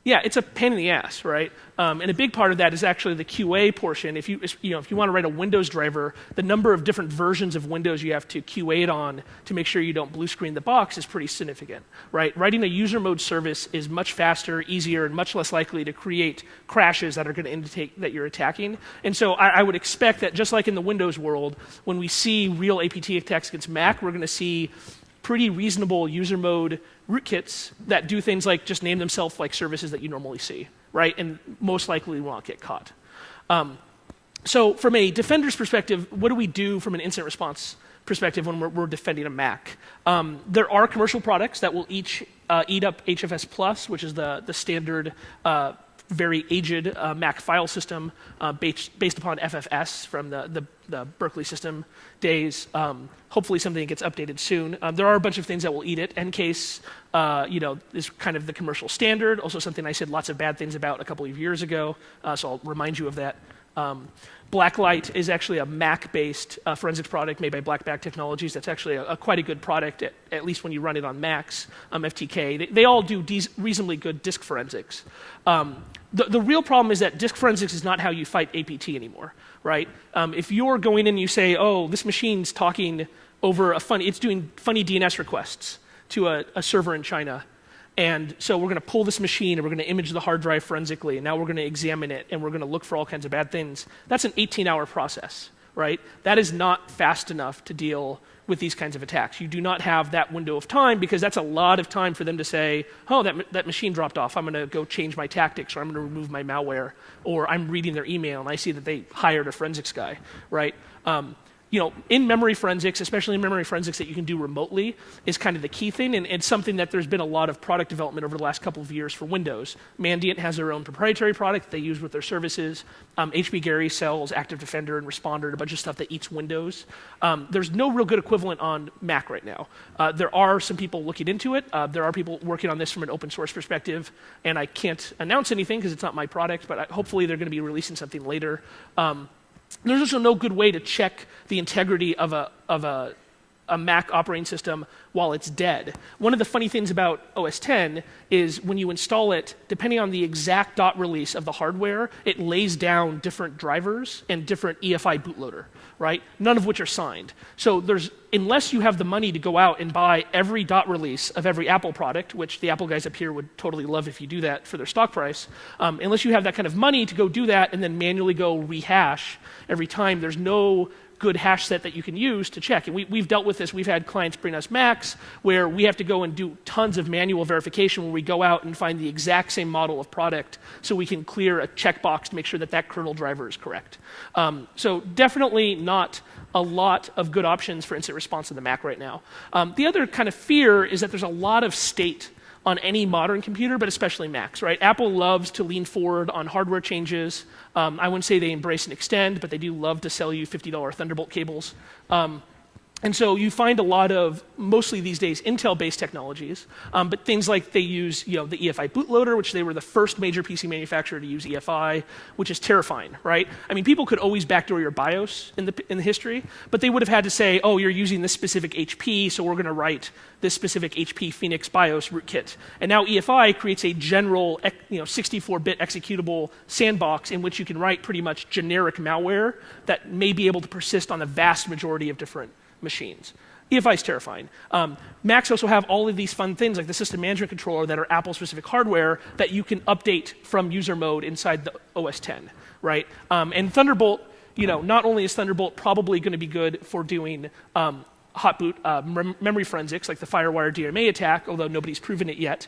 Yeah, it's a pain in the ass, right? And a big part of that is actually the QA portion. If you want to write a Windows driver, the number of different versions of Windows you have to QA it on to make sure you don't blue screen the box is pretty significant, right? Writing a user mode service is much faster, easier, and much less likely to create crashes that are going to indicate that you're attacking. And so I would expect that just like in the Windows world, when we see real APT attacks against Mac, we're going to see pretty reasonable user mode rootkits that do things like just name themselves like services that you normally see, right? And most likely will not get caught. So from a defender's perspective, what do we do from an incident response perspective when we're defending a Mac? There are commercial products that will each eat up HFS Plus, which is the standard very aged Mac file system based upon FFS from the Berkeley system days. Hopefully something gets updated soon. There are a bunch of things that will eat it. Ncase, is kind of the commercial standard. Also something I said lots of bad things about a couple of years ago, so I'll remind you of that. Blacklight is actually a Mac-based forensics product made by Blackback Technologies. That's actually quite a good product, at least when you run it on Macs, FTK. They all do reasonably good disk forensics. The real problem is that disk forensics is not how you fight APT anymore, right? If you're going in and you say, oh, this machine's talking over it's doing funny DNS requests to a server in China, and so we're going to pull this machine and we're going to image the hard drive forensically, and now we're going to examine it and we're going to look for all kinds of bad things. That's an 18-hour process, right? That is not fast enough to deal with these kinds of attacks. You do not have that window of time because that's a lot of time for them to say, oh, that machine dropped off. I'm going to go change my tactics, or I'm going to remove my malware, or I'm reading their email and I see that they hired a forensics guy, right? In-memory forensics, especially in-memory forensics that you can do remotely, is kind of the key thing, and it's something that there's been a lot of product development over the last couple of years for Windows. Mandiant has their own proprietary product that they use with their services. HB Gary sells Active Defender and Responder and a bunch of stuff that eats Windows. There's no real good equivalent on Mac right now. There are some people looking into it. There are people working on this from an open source perspective, and I can't announce anything because it's not my product, but hopefully they're going to be releasing something later. There's also no good way to check the integrity of a Mac operating system while it's dead. One of the funny things about OS X is when you install it, depending on the exact dot release of the hardware, it lays down different drivers and different EFI bootloader, right? None of which are signed. So unless you have the money to go out and buy every dot release of every Apple product, which the Apple guys up here would totally love if you do that for their stock price, unless you have that kind of money to go do that and then manually go rehash every time, there's no good hash set that you can use to check. And we've dealt with this. We've had clients bring us Macs where we have to go and do tons of manual verification where we go out and find the exact same model of product so we can clear a checkbox to make sure that that kernel driver is correct. So definitely not a lot of good options for incident response in the Mac right now. The other kind of fear is that there's a lot of state on any modern computer, but especially Macs, right? Apple loves to lean forward on hardware changes. I wouldn't say they embrace and extend, but they do love to sell you $50 Thunderbolt cables. And so you find a lot of, mostly these days, Intel-based technologies, but things like they use the EFI bootloader, which they were the first major PC manufacturer to use EFI, which is terrifying, right? I mean, people could always backdoor your BIOS in the history, but they would have had to say, oh, you're using this specific HP, so we're going to write this specific HP Phoenix BIOS rootkit. And now EFI creates a general 64-bit executable sandbox in which you can write pretty much generic malware that may be able to persist on the vast majority of different machines. EFI is terrifying. Macs also have all of these fun things like the system management controller that are Apple-specific hardware that you can update from user mode inside the OS X, right? And Thunderbolt, not only is Thunderbolt probably going to be good for doing hot boot memory forensics like the FireWire DMA attack, although nobody's proven it yet,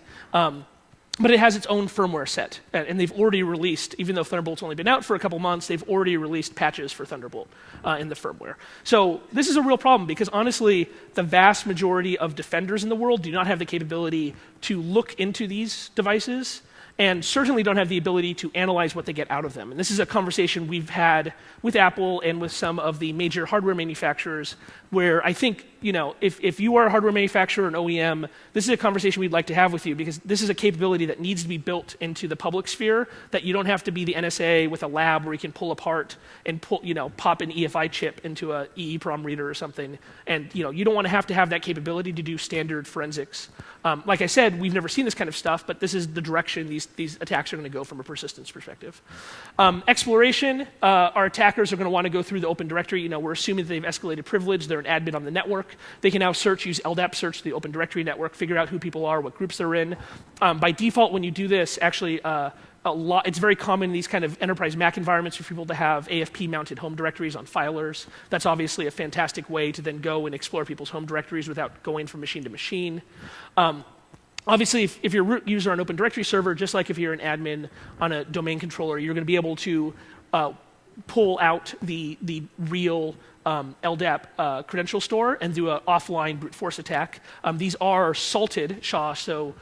but it has its own firmware set. And they've already released, even though Thunderbolt's only been out for a couple months, they've already released patches for Thunderbolt in the firmware. So this is a real problem because honestly, the vast majority of defenders in the world do not have the capability to look into these devices and certainly don't have the ability to analyze what they get out of them. And this is a conversation we've had with Apple and with some of the major hardware manufacturers where I think, if you are a hardware manufacturer or an OEM, this is a conversation we'd like to have with you because this is a capability that needs to be built into the public sphere, that you don't have to be the NSA with a lab where you can pull apart and pop an EFI chip into a EEPROM reader or something. And you don't want to have that capability to do standard forensics. Like I said, we've never seen this kind of stuff, but this is the direction these attacks are going to go from a persistence perspective. Exploration, our attackers are going to want to go through the open directory. We're assuming that they've escalated privilege. They're an admin on the network. They can now use LDAP search the open directory network, figure out who people are, what groups they're in. By default, when you do this, actually, it's very common in these kind of enterprise Mac environments for people to have AFP-mounted home directories on filers. That's obviously a fantastic way to then go and explore people's home directories without going from machine to machine. Obviously, if you're a root user on Open Directory Server, just like if you're an admin on a domain controller, you're going to be able to pull out the real LDAP credential store and do an offline brute force attack. These are salted SHA, so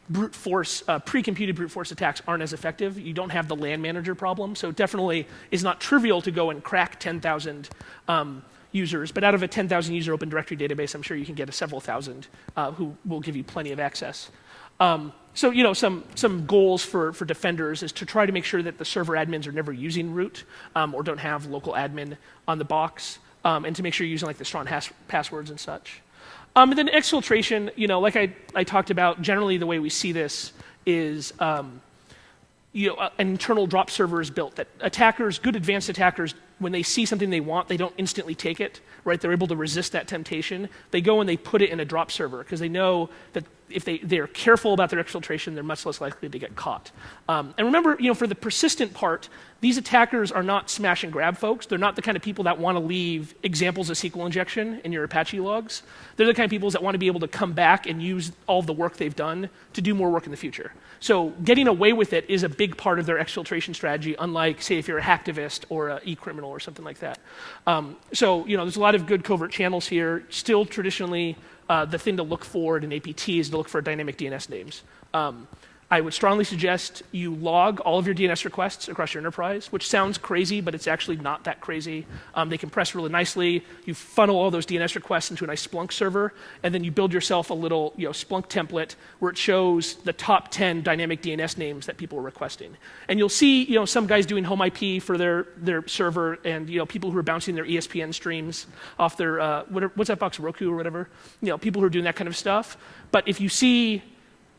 brute force, pre-computed brute force attacks aren't as effective. You don't have the LAN manager problem, so it definitely is not trivial to go and crack 10,000 users, but out of a 10,000 user open directory database, I'm sure you can get several thousand who will give you plenty of access. So some goals for defenders is to try to make sure that the server admins are never using root or don't have local admin on the box, and to make sure you're using like the strong passwords and such. And then exfiltration, like I talked about, generally the way we see this is an internal drop server is built that attackers, good advanced attackers, when they see something they want, they don't instantly take it, right? They're able to resist that temptation. They go and they put it in a drop server because they know that if they're careful about their exfiltration, they're much less likely to get caught. And remember, for the persistent part, these attackers are not smash and grab folks. They're not the kind of people that want to leave examples of SQL injection in your Apache logs. They're the kind of people that want to be able to come back and use all of the work they've done to do more work in the future. So getting away with it is a big part of their exfiltration strategy, unlike, say, if you're a hacktivist or an e-criminal or something like that. So there's a lot of good covert channels here. Still traditionally, the thing to look for in an APT is to look for dynamic DNS names. I would strongly suggest you log all of your DNS requests across your enterprise, which sounds crazy, but it's actually not that crazy. They compress really nicely. You funnel all those DNS requests into a nice Splunk server, and then you build yourself a little Splunk template where it shows the top 10 dynamic DNS names that people are requesting. And you'll see some guys doing home IP for their server, and people who are bouncing their ESPN streams off their what's that box, Roku or whatever. People who are doing that kind of stuff. But if you see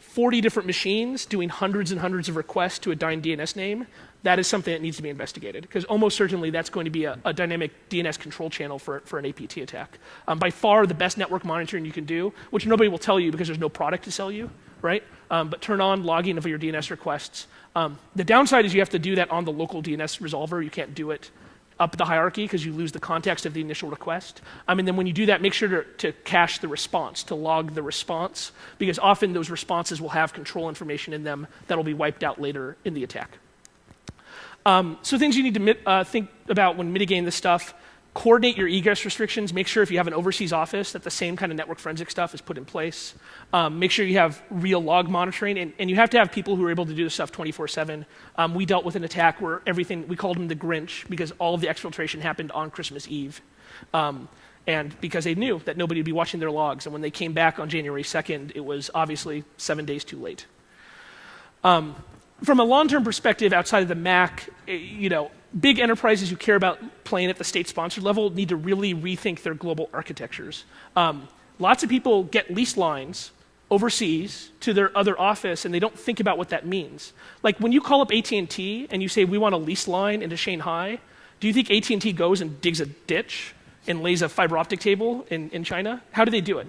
40 different machines doing hundreds and hundreds of requests to a dying DNS name, that is something that needs to be investigated, because almost certainly that's going to be a dynamic DNS control channel for an APT attack. By far the best network monitoring you can do, which nobody will tell you because there's no product to sell you, right? But turn on logging of your DNS requests. The downside is you have to do that on the local DNS resolver. You can't do it up the hierarchy because you lose the context of the initial request. And then when you do that, make sure to cache the response, to log the response, because often those responses will have control information in them that will be wiped out later in the attack. So things you need to think about when mitigating this stuff: coordinate your egress restrictions. Make sure if you have an overseas office that the same kind of network forensic stuff is put in place. Make sure you have real log monitoring, and you have to have people who are able to do this stuff 24/7. We dealt with an attack where we called him the Grinch because all of the exfiltration happened on Christmas Eve. And because they knew that nobody would be watching their logs. And when they came back on January 2nd, it was obviously 7 days too late. From a long-term perspective, outside of the Mac, big enterprises who care about playing at the state-sponsored level need to really rethink their global architectures. Lots of people get lease lines overseas to their other office, and they don't think about what that means. Like when you call up AT&T and you say, we want a lease line into Shanghai, do you think AT&T goes and digs a ditch and lays a fiber optic cable in China? How do they do it?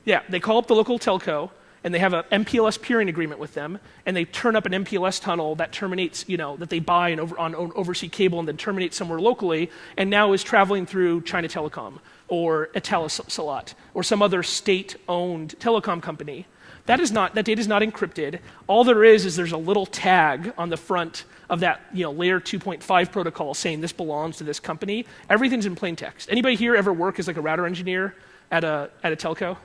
Yeah, they call up the local telco, and they have an MPLS peering agreement with them, and they turn up an MPLS tunnel that terminates, that they buy on overseas cable and then terminates somewhere locally, and now is traveling through China Telecom or Etisalat or some other state-owned telecom company. That data is not encrypted. All there is there's a little tag on the front of that layer 2.5 protocol saying this belongs to this company. Everything's in plain text. Anybody here ever work as like a router engineer at a telco?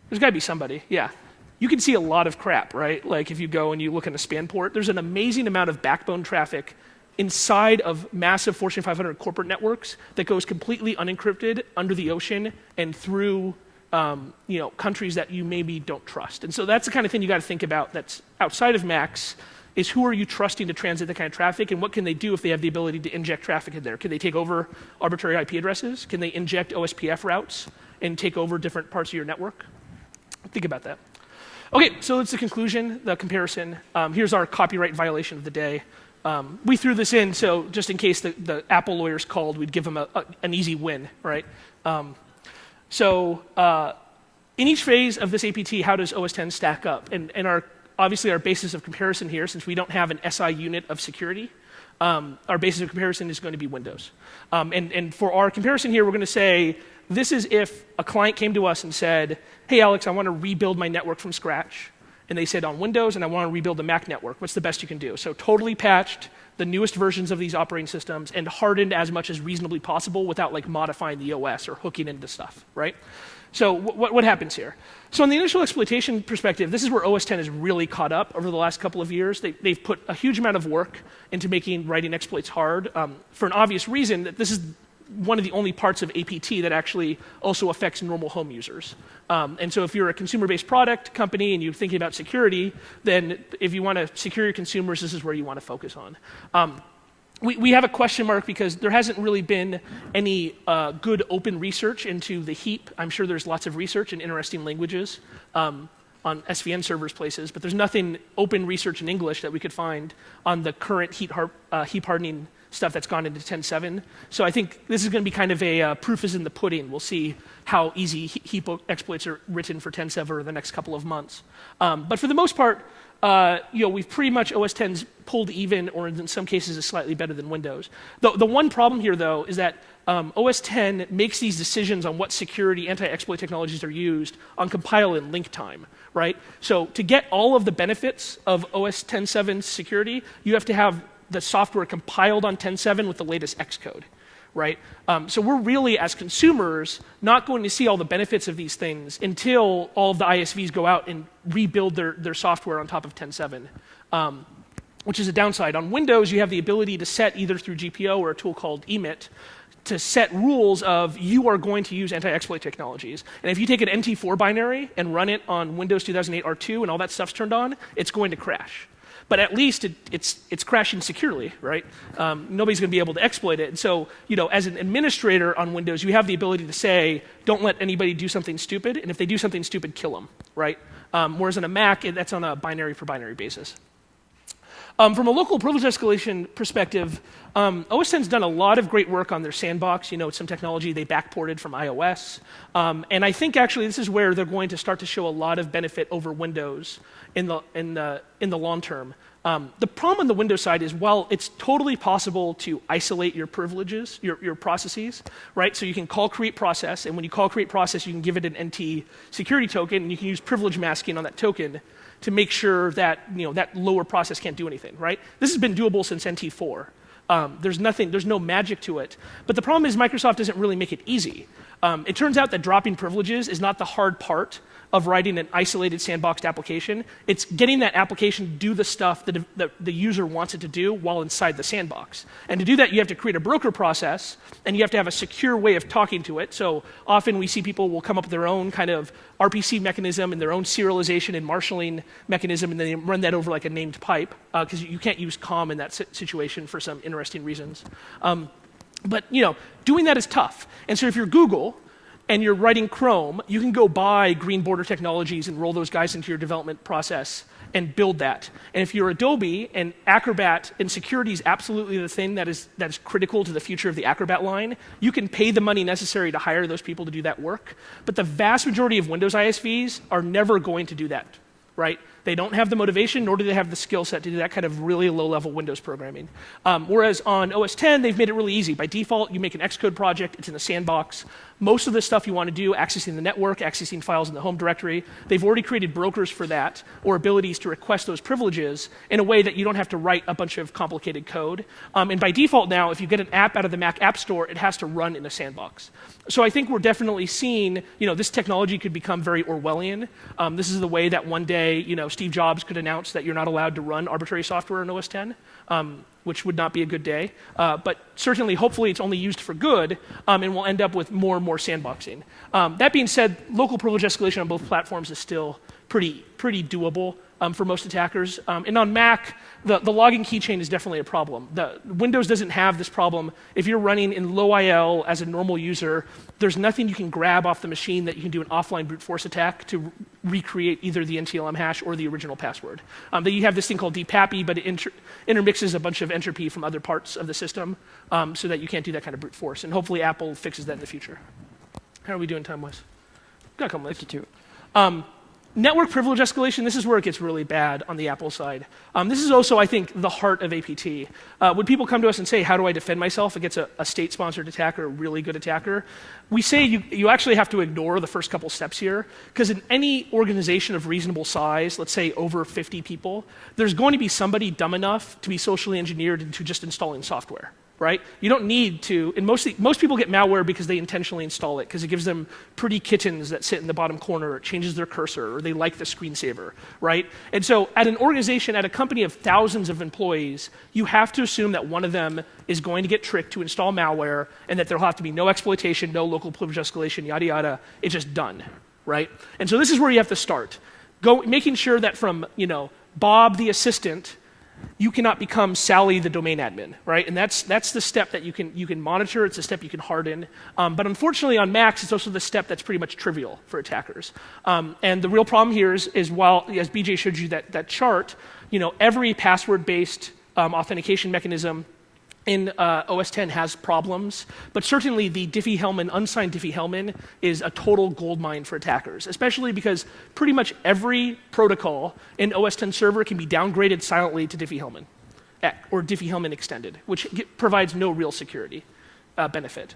There's got to be somebody, yeah. You can see a lot of crap, right? Like if you go and you look in a span port, there's an amazing amount of backbone traffic inside of massive Fortune 500 corporate networks that goes completely unencrypted under the ocean and through countries that you maybe don't trust. And so that's the kind of thing you got to think about that's outside of Macs, is who are you trusting to transit that kind of traffic, and what can they do if they have the ability to inject traffic in there? Can they take over arbitrary IP addresses? Can they inject OSPF routes and take over different parts of your network? Think about that. Okay, so that's the conclusion, the comparison. Here's our copyright violation of the day. We threw this in, so just in case the Apple lawyers called, we'd give them an easy win, right? In each phase of this APT, how does OS X stack up? And obviously our basis of comparison here, since we don't have an SI unit of security, our basis of comparison is going to be Windows. And for our comparison here, we're going to say, this is if a client came to us and said, hey, Alex, I want to rebuild my network from scratch. And they said on Windows, and I want to rebuild the Mac network. What's the best you can do? So totally patched the newest versions of these operating systems and hardened as much as reasonably possible without like modifying the OS or hooking into stuff, right? So what happens here? So in the initial exploitation perspective, this is where OS X has really caught up over the last couple of years. They've put a huge amount of work into making writing exploits hard for an obvious reason that this is one of the only parts of APT that actually also affects normal home users. And so if you're a consumer-based product company and you're thinking about security, then if you want to secure your consumers, this is where you want to focus on. We have a question mark because there hasn't really been any good open research into the heap. I'm sure there's lots of research in interesting languages on SVN servers places, but there's nothing open research in English that we could find on the current heap hardening stuff that's gone into 10.7. So I think this is going to be kind of a proof is in the pudding. We'll see how easy heap exploits are written for 10.7 over the next couple of months. But for the most part, we've pretty much OS X's pulled even, or in some cases is slightly better than Windows. The one problem here, though, is that OS X makes these decisions on what security anti-exploit technologies are used on compile and link time, right? So to get all of the benefits of OS 10.7 security, you have to have the software compiled on 10.7 with the latest Xcode, right? So we're really, as consumers, not going to see all the benefits of these things until all of the ISVs go out and rebuild their software on top of 10.7, which is a downside. On Windows, you have the ability to set, either through GPO or a tool called emit, to set rules of you are going to use anti-exploit technologies. And if you take an NT4 binary and run it on Windows 2008 R2 and all that stuff's turned on, it's going to crash. But at least it's crashing securely, right? Nobody's going to be able to exploit it. And so, as an administrator on Windows, you have the ability to say, don't let anybody do something stupid, and if they do something stupid, kill them, right? Whereas on a Mac, that's on a binary for binary basis. From a local privilege escalation perspective, OS X's done a lot of great work on their sandbox. It's some technology they backported from iOS. And I think actually this is where they're going to start to show a lot of benefit over Windows in the long term. The problem on the Windows side is, while it's totally possible to isolate your privileges, your processes, right? So you can call create process, and when you call create process, you can give it an NT security token, and you can use privilege masking on that token to make sure that that lower process can't do anything, right? This has been doable since NT4. There's no magic to it. But the problem is Microsoft doesn't really make it easy. It turns out that dropping privileges is not the hard part of writing an isolated sandboxed application. It's getting that application to do the stuff that the user wants it to do while inside the sandbox. And to do that, you have to create a broker process, and you have to have a secure way of talking to it. So often we see people will come up with their own kind of RPC mechanism and their own serialization and marshalling mechanism, and then they run that over like a named pipe, because you can't use COM in that situation for some interesting reasons. But doing that is tough. And so if you're Google, and you're writing Chrome, you can go buy green border technologies and roll those guys into your development process and build that. And if you're Adobe, and Acrobat and security is absolutely the thing that is critical to the future of the Acrobat line, you can pay the money necessary to hire those people to do that work. But the vast majority of Windows ISVs are never going to do that, right? They don't have the motivation, nor do they have the skill set to do that kind of really low-level Windows programming. Whereas on OS X, they've made it really easy. By default, you make an Xcode project. It's in a sandbox. Most of the stuff you want to do, accessing the network, accessing files in the home directory, they've already created brokers for that, or abilities to request those privileges in a way that you don't have to write a bunch of complicated code. And by default now, if you get an app out of the Mac App Store, it has to run in a sandbox. So I think we're definitely seeing, this technology could become very Orwellian. This is the way that one day, Steve Jobs could announce that you're not allowed to run arbitrary software in OS X, which would not be a good day. But certainly, hopefully, it's only used for good, and we'll end up with more and more sandboxing. That being said, local privilege escalation on both platforms is still pretty doable for most attackers. And on Mac, the logging keychain is definitely a problem. Windows doesn't have this problem. If you're running in low IL as a normal user, there's nothing you can grab off the machine that you can do an offline brute force attack to recreate either the NTLM hash or the original password. Then you have this thing called dpappy, but it intermixes a bunch of entropy from other parts of the system so that you can't do that kind of brute force. And hopefully Apple fixes that in the future. How are we doing time-wise? Got a couple minutes. 52. Network privilege escalation, this is where it gets really bad on the Apple side. This is also, I think, the heart of APT. When people come to us and say, how do I defend myself against a state-sponsored attacker, a really good attacker, we say you actually have to ignore the first couple steps here, because in any organization of reasonable size, let's say over 50 people, there's going to be somebody dumb enough to be socially engineered into just installing software. Right? You don't need to, and most people get malware because they intentionally install it, because it gives them pretty kittens that sit in the bottom corner, or it changes their cursor, or they like the screensaver, right? And so at an organization, at a company of thousands of employees, you have to assume that one of them is going to get tricked to install malware, and that there'll have to be no exploitation, no local privilege escalation, yada yada. It's just done, right? And so this is where you have to start. Making sure that from, Bob the assistant, you cannot become Sally the domain admin, right? And that's the step that you can monitor. It's a step you can harden. But unfortunately on Macs, it's also the step that's pretty much trivial for attackers. And the real problem here is while, as BJ showed you that chart, every password-based authentication mechanism in OS X has problems, but certainly the Diffie-Hellman, unsigned Diffie-Hellman is a total goldmine for attackers, especially because pretty much every protocol in OS X server can be downgraded silently to Diffie-Hellman, or Diffie-Hellman extended, which provides no real security benefit.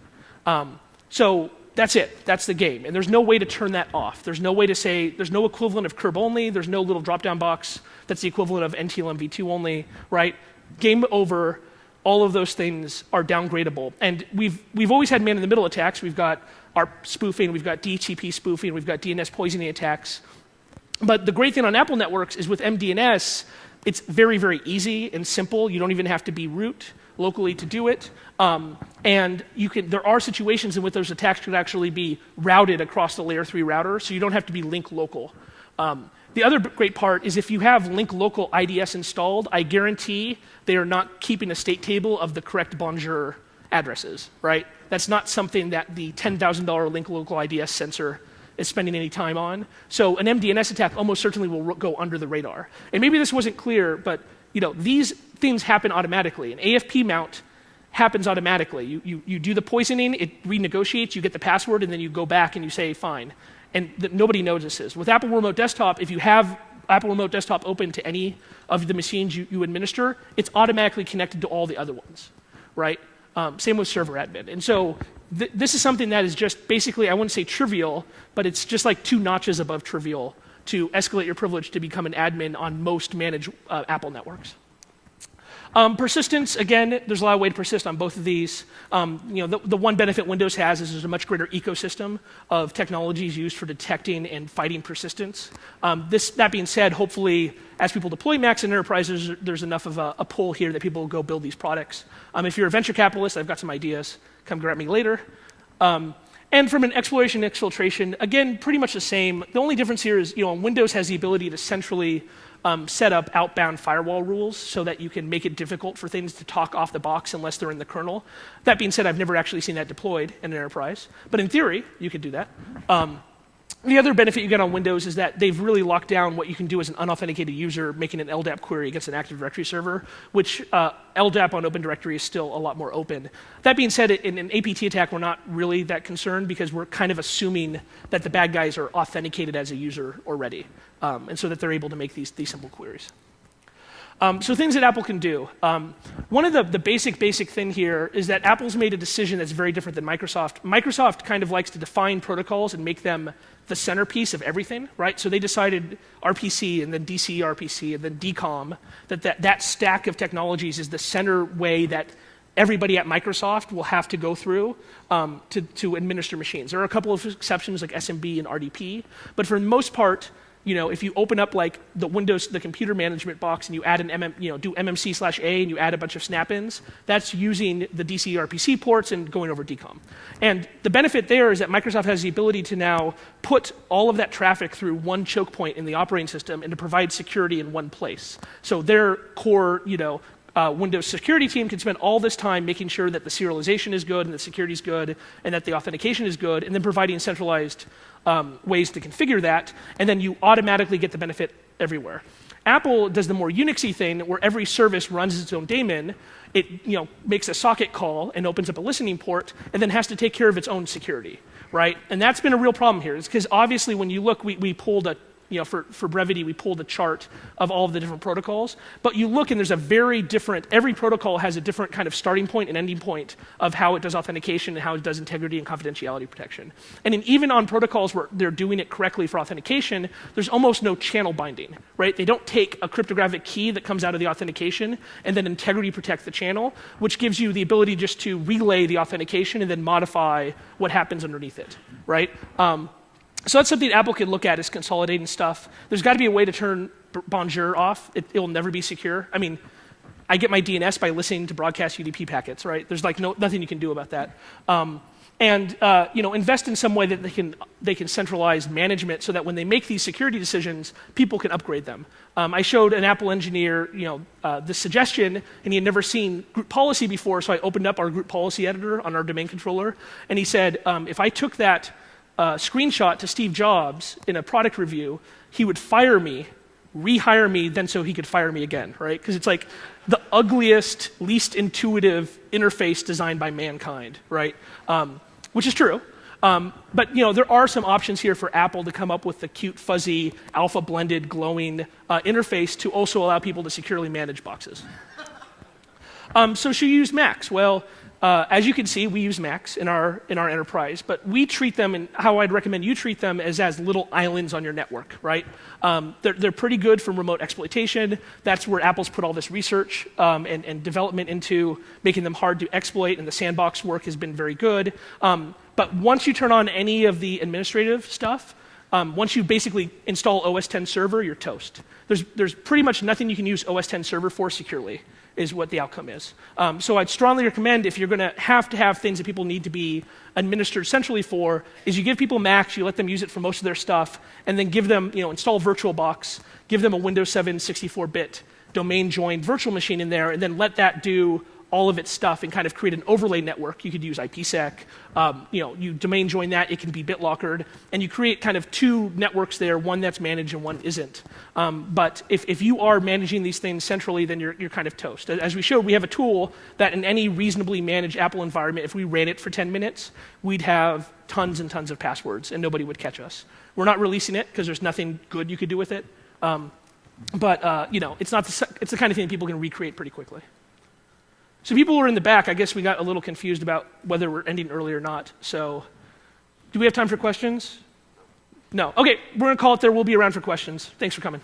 So that's it. That's the game. And there's no way to turn that off. There's no way to say, there's no equivalent of curb only. There's no little drop-down box that's the equivalent of NTLM v2 only, right? Game over. All of those things are downgradable. And we've always had man-in-the-middle attacks. We've got ARP spoofing, we've got DHCP spoofing, we've got DNS poisoning attacks. But the great thing on Apple networks is with MDNS, it's very, very easy and simple. You don't even have to be root locally to do it. And there are situations in which those attacks could actually be routed across the layer 3 router, so you don't have to be link local. The other great part is if you have link local IDS installed, I guarantee they are not keeping a state table of the correct bonjour addresses, right? That's not something that the $10,000 link local IDS sensor is spending any time on. So an MDNS attack almost certainly will go under the radar. And maybe this wasn't clear, but these things happen automatically. An AFP mount happens automatically. You do the poisoning, it renegotiates, you get the password, and then you go back and you say, fine. And nobody notices. With Apple Remote Desktop, if you have Apple Remote Desktop open to any of the machines you administer, it's automatically connected to all the other ones, right? Same with server admin. And so this is something that is just basically, I wouldn't say trivial, but it's just like 2 notches above trivial to escalate your privilege to become an admin on most managed Apple networks. Persistence, again, there's a lot of way to persist on both of these. The one benefit Windows has is there's a much greater ecosystem of technologies used for detecting and fighting persistence. That being said, hopefully, as people deploy Macs in enterprises, there's enough of a pull here that people will go build these products. If you're a venture capitalist, I've got some ideas. Come grab me later. And from an exploration and exfiltration, again, pretty much the same. The only difference here is, Windows has the ability to centrally set up outbound firewall rules so that you can make it difficult for things to talk off the box unless they're in the kernel. That being said, I've never actually seen that deployed in an enterprise. But in theory, you could do that. The other benefit you get on Windows is that they've really locked down what you can do as an unauthenticated user making an LDAP query against an Active Directory server, which LDAP on Open Directory is still a lot more open. That being said, in an APT attack, we're not really that concerned because we're kind of assuming that the bad guys are authenticated as a user already, and so that they're able to make these simple queries. So things that Apple can do. One of the basic thing here is that Apple's made a decision that's very different than Microsoft. Microsoft kind of likes to define protocols and make them the centerpiece of everything, right? So they decided RPC and then DCRPC and then DCOM, that stack of technologies is the center way that everybody at Microsoft will have to go through to administer machines. There are a couple of exceptions like SMB and RDP, but for the most part, if you open up like the computer management box and you add do MMC/A and you add a bunch of snap-ins, that's using the DCRPC ports and going over DCOM. And the benefit there is that Microsoft has the ability to now put all of that traffic through one choke point in the operating system and to provide security in one place. So their core, Windows security team can spend all this time making sure that the serialization is good and the security is good and that the authentication is good, and then providing centralized ways to configure that, and then you automatically get the benefit everywhere. Apple does the more Unixy thing where every service runs its own daemon. It makes a socket call and opens up a listening port and then has to take care of its own security, right? And that's been a real problem here. It's because obviously when you look, we pulled for brevity, we pulled a chart of all of the different protocols. But you look and there's every protocol has a different kind of starting point and ending point of how it does authentication and how it does integrity and confidentiality protection. And even on protocols where they're doing it correctly for authentication, there's almost no channel binding, right? They don't take a cryptographic key that comes out of the authentication and then integrity protect the channel, which gives you the ability just to relay the authentication and then modify what happens underneath it, right? So that's something Apple could look at is consolidating stuff. There's got to be a way to turn Bonjour off. It'll never be secure. I mean, I get my DNS by listening to broadcast UDP packets, right? There's like nothing you can do about that. Invest in some way that they can centralize management so that when they make these security decisions, people can upgrade them. I showed an Apple engineer, this suggestion, and he had never seen group policy before, so I opened up our group policy editor on our domain controller, and he said, if I took that screenshot to Steve Jobs in a product review, he would fire me, rehire me, then so he could fire me again, right? Because it's like the ugliest, least intuitive interface designed by mankind, right? Which is true. But there are some options here for Apple to come up with the cute, fuzzy, alpha-blended, glowing interface to also allow people to securely manage boxes. So should you use Macs? Well, as you can see, we use Macs in our enterprise, but we treat them, and how I'd recommend you treat them, as little islands on your network, right? They're pretty good for remote exploitation. That's where Apple's put all this research and development into making them hard to exploit, and the sandbox work has been very good. But once you turn on any of the administrative stuff, once you basically install OS X Server, you're toast. There's pretty much nothing you can use OS X Server for securely, is what the outcome is. So I'd strongly recommend, if you're going to have things that people need to be administered centrally for, is you give people Macs, you let them use it for most of their stuff, and then give them, install VirtualBox, give them a Windows 7 64-bit domain-joined virtual machine in there, and then let that do all of its stuff and kind of create an overlay network. You could use IPsec. You domain join that. It can be BitLockered. And you create kind of two networks there, one that's managed and one isn't. But if you are managing these things centrally, then you're kind of toast. As we showed, we have a tool that in any reasonably managed Apple environment, if we ran it for 10 minutes, we'd have tons and tons of passwords, and nobody would catch us. We're not releasing it because there's nothing good you could do with it. But you know, it's not it's the kind of thing that people can recreate pretty quickly. So people who are in the back, I guess we got a little confused about whether we're ending early or not. So do we have time for questions? No. Okay, we're going to call it there. We'll be around for questions. Thanks for coming.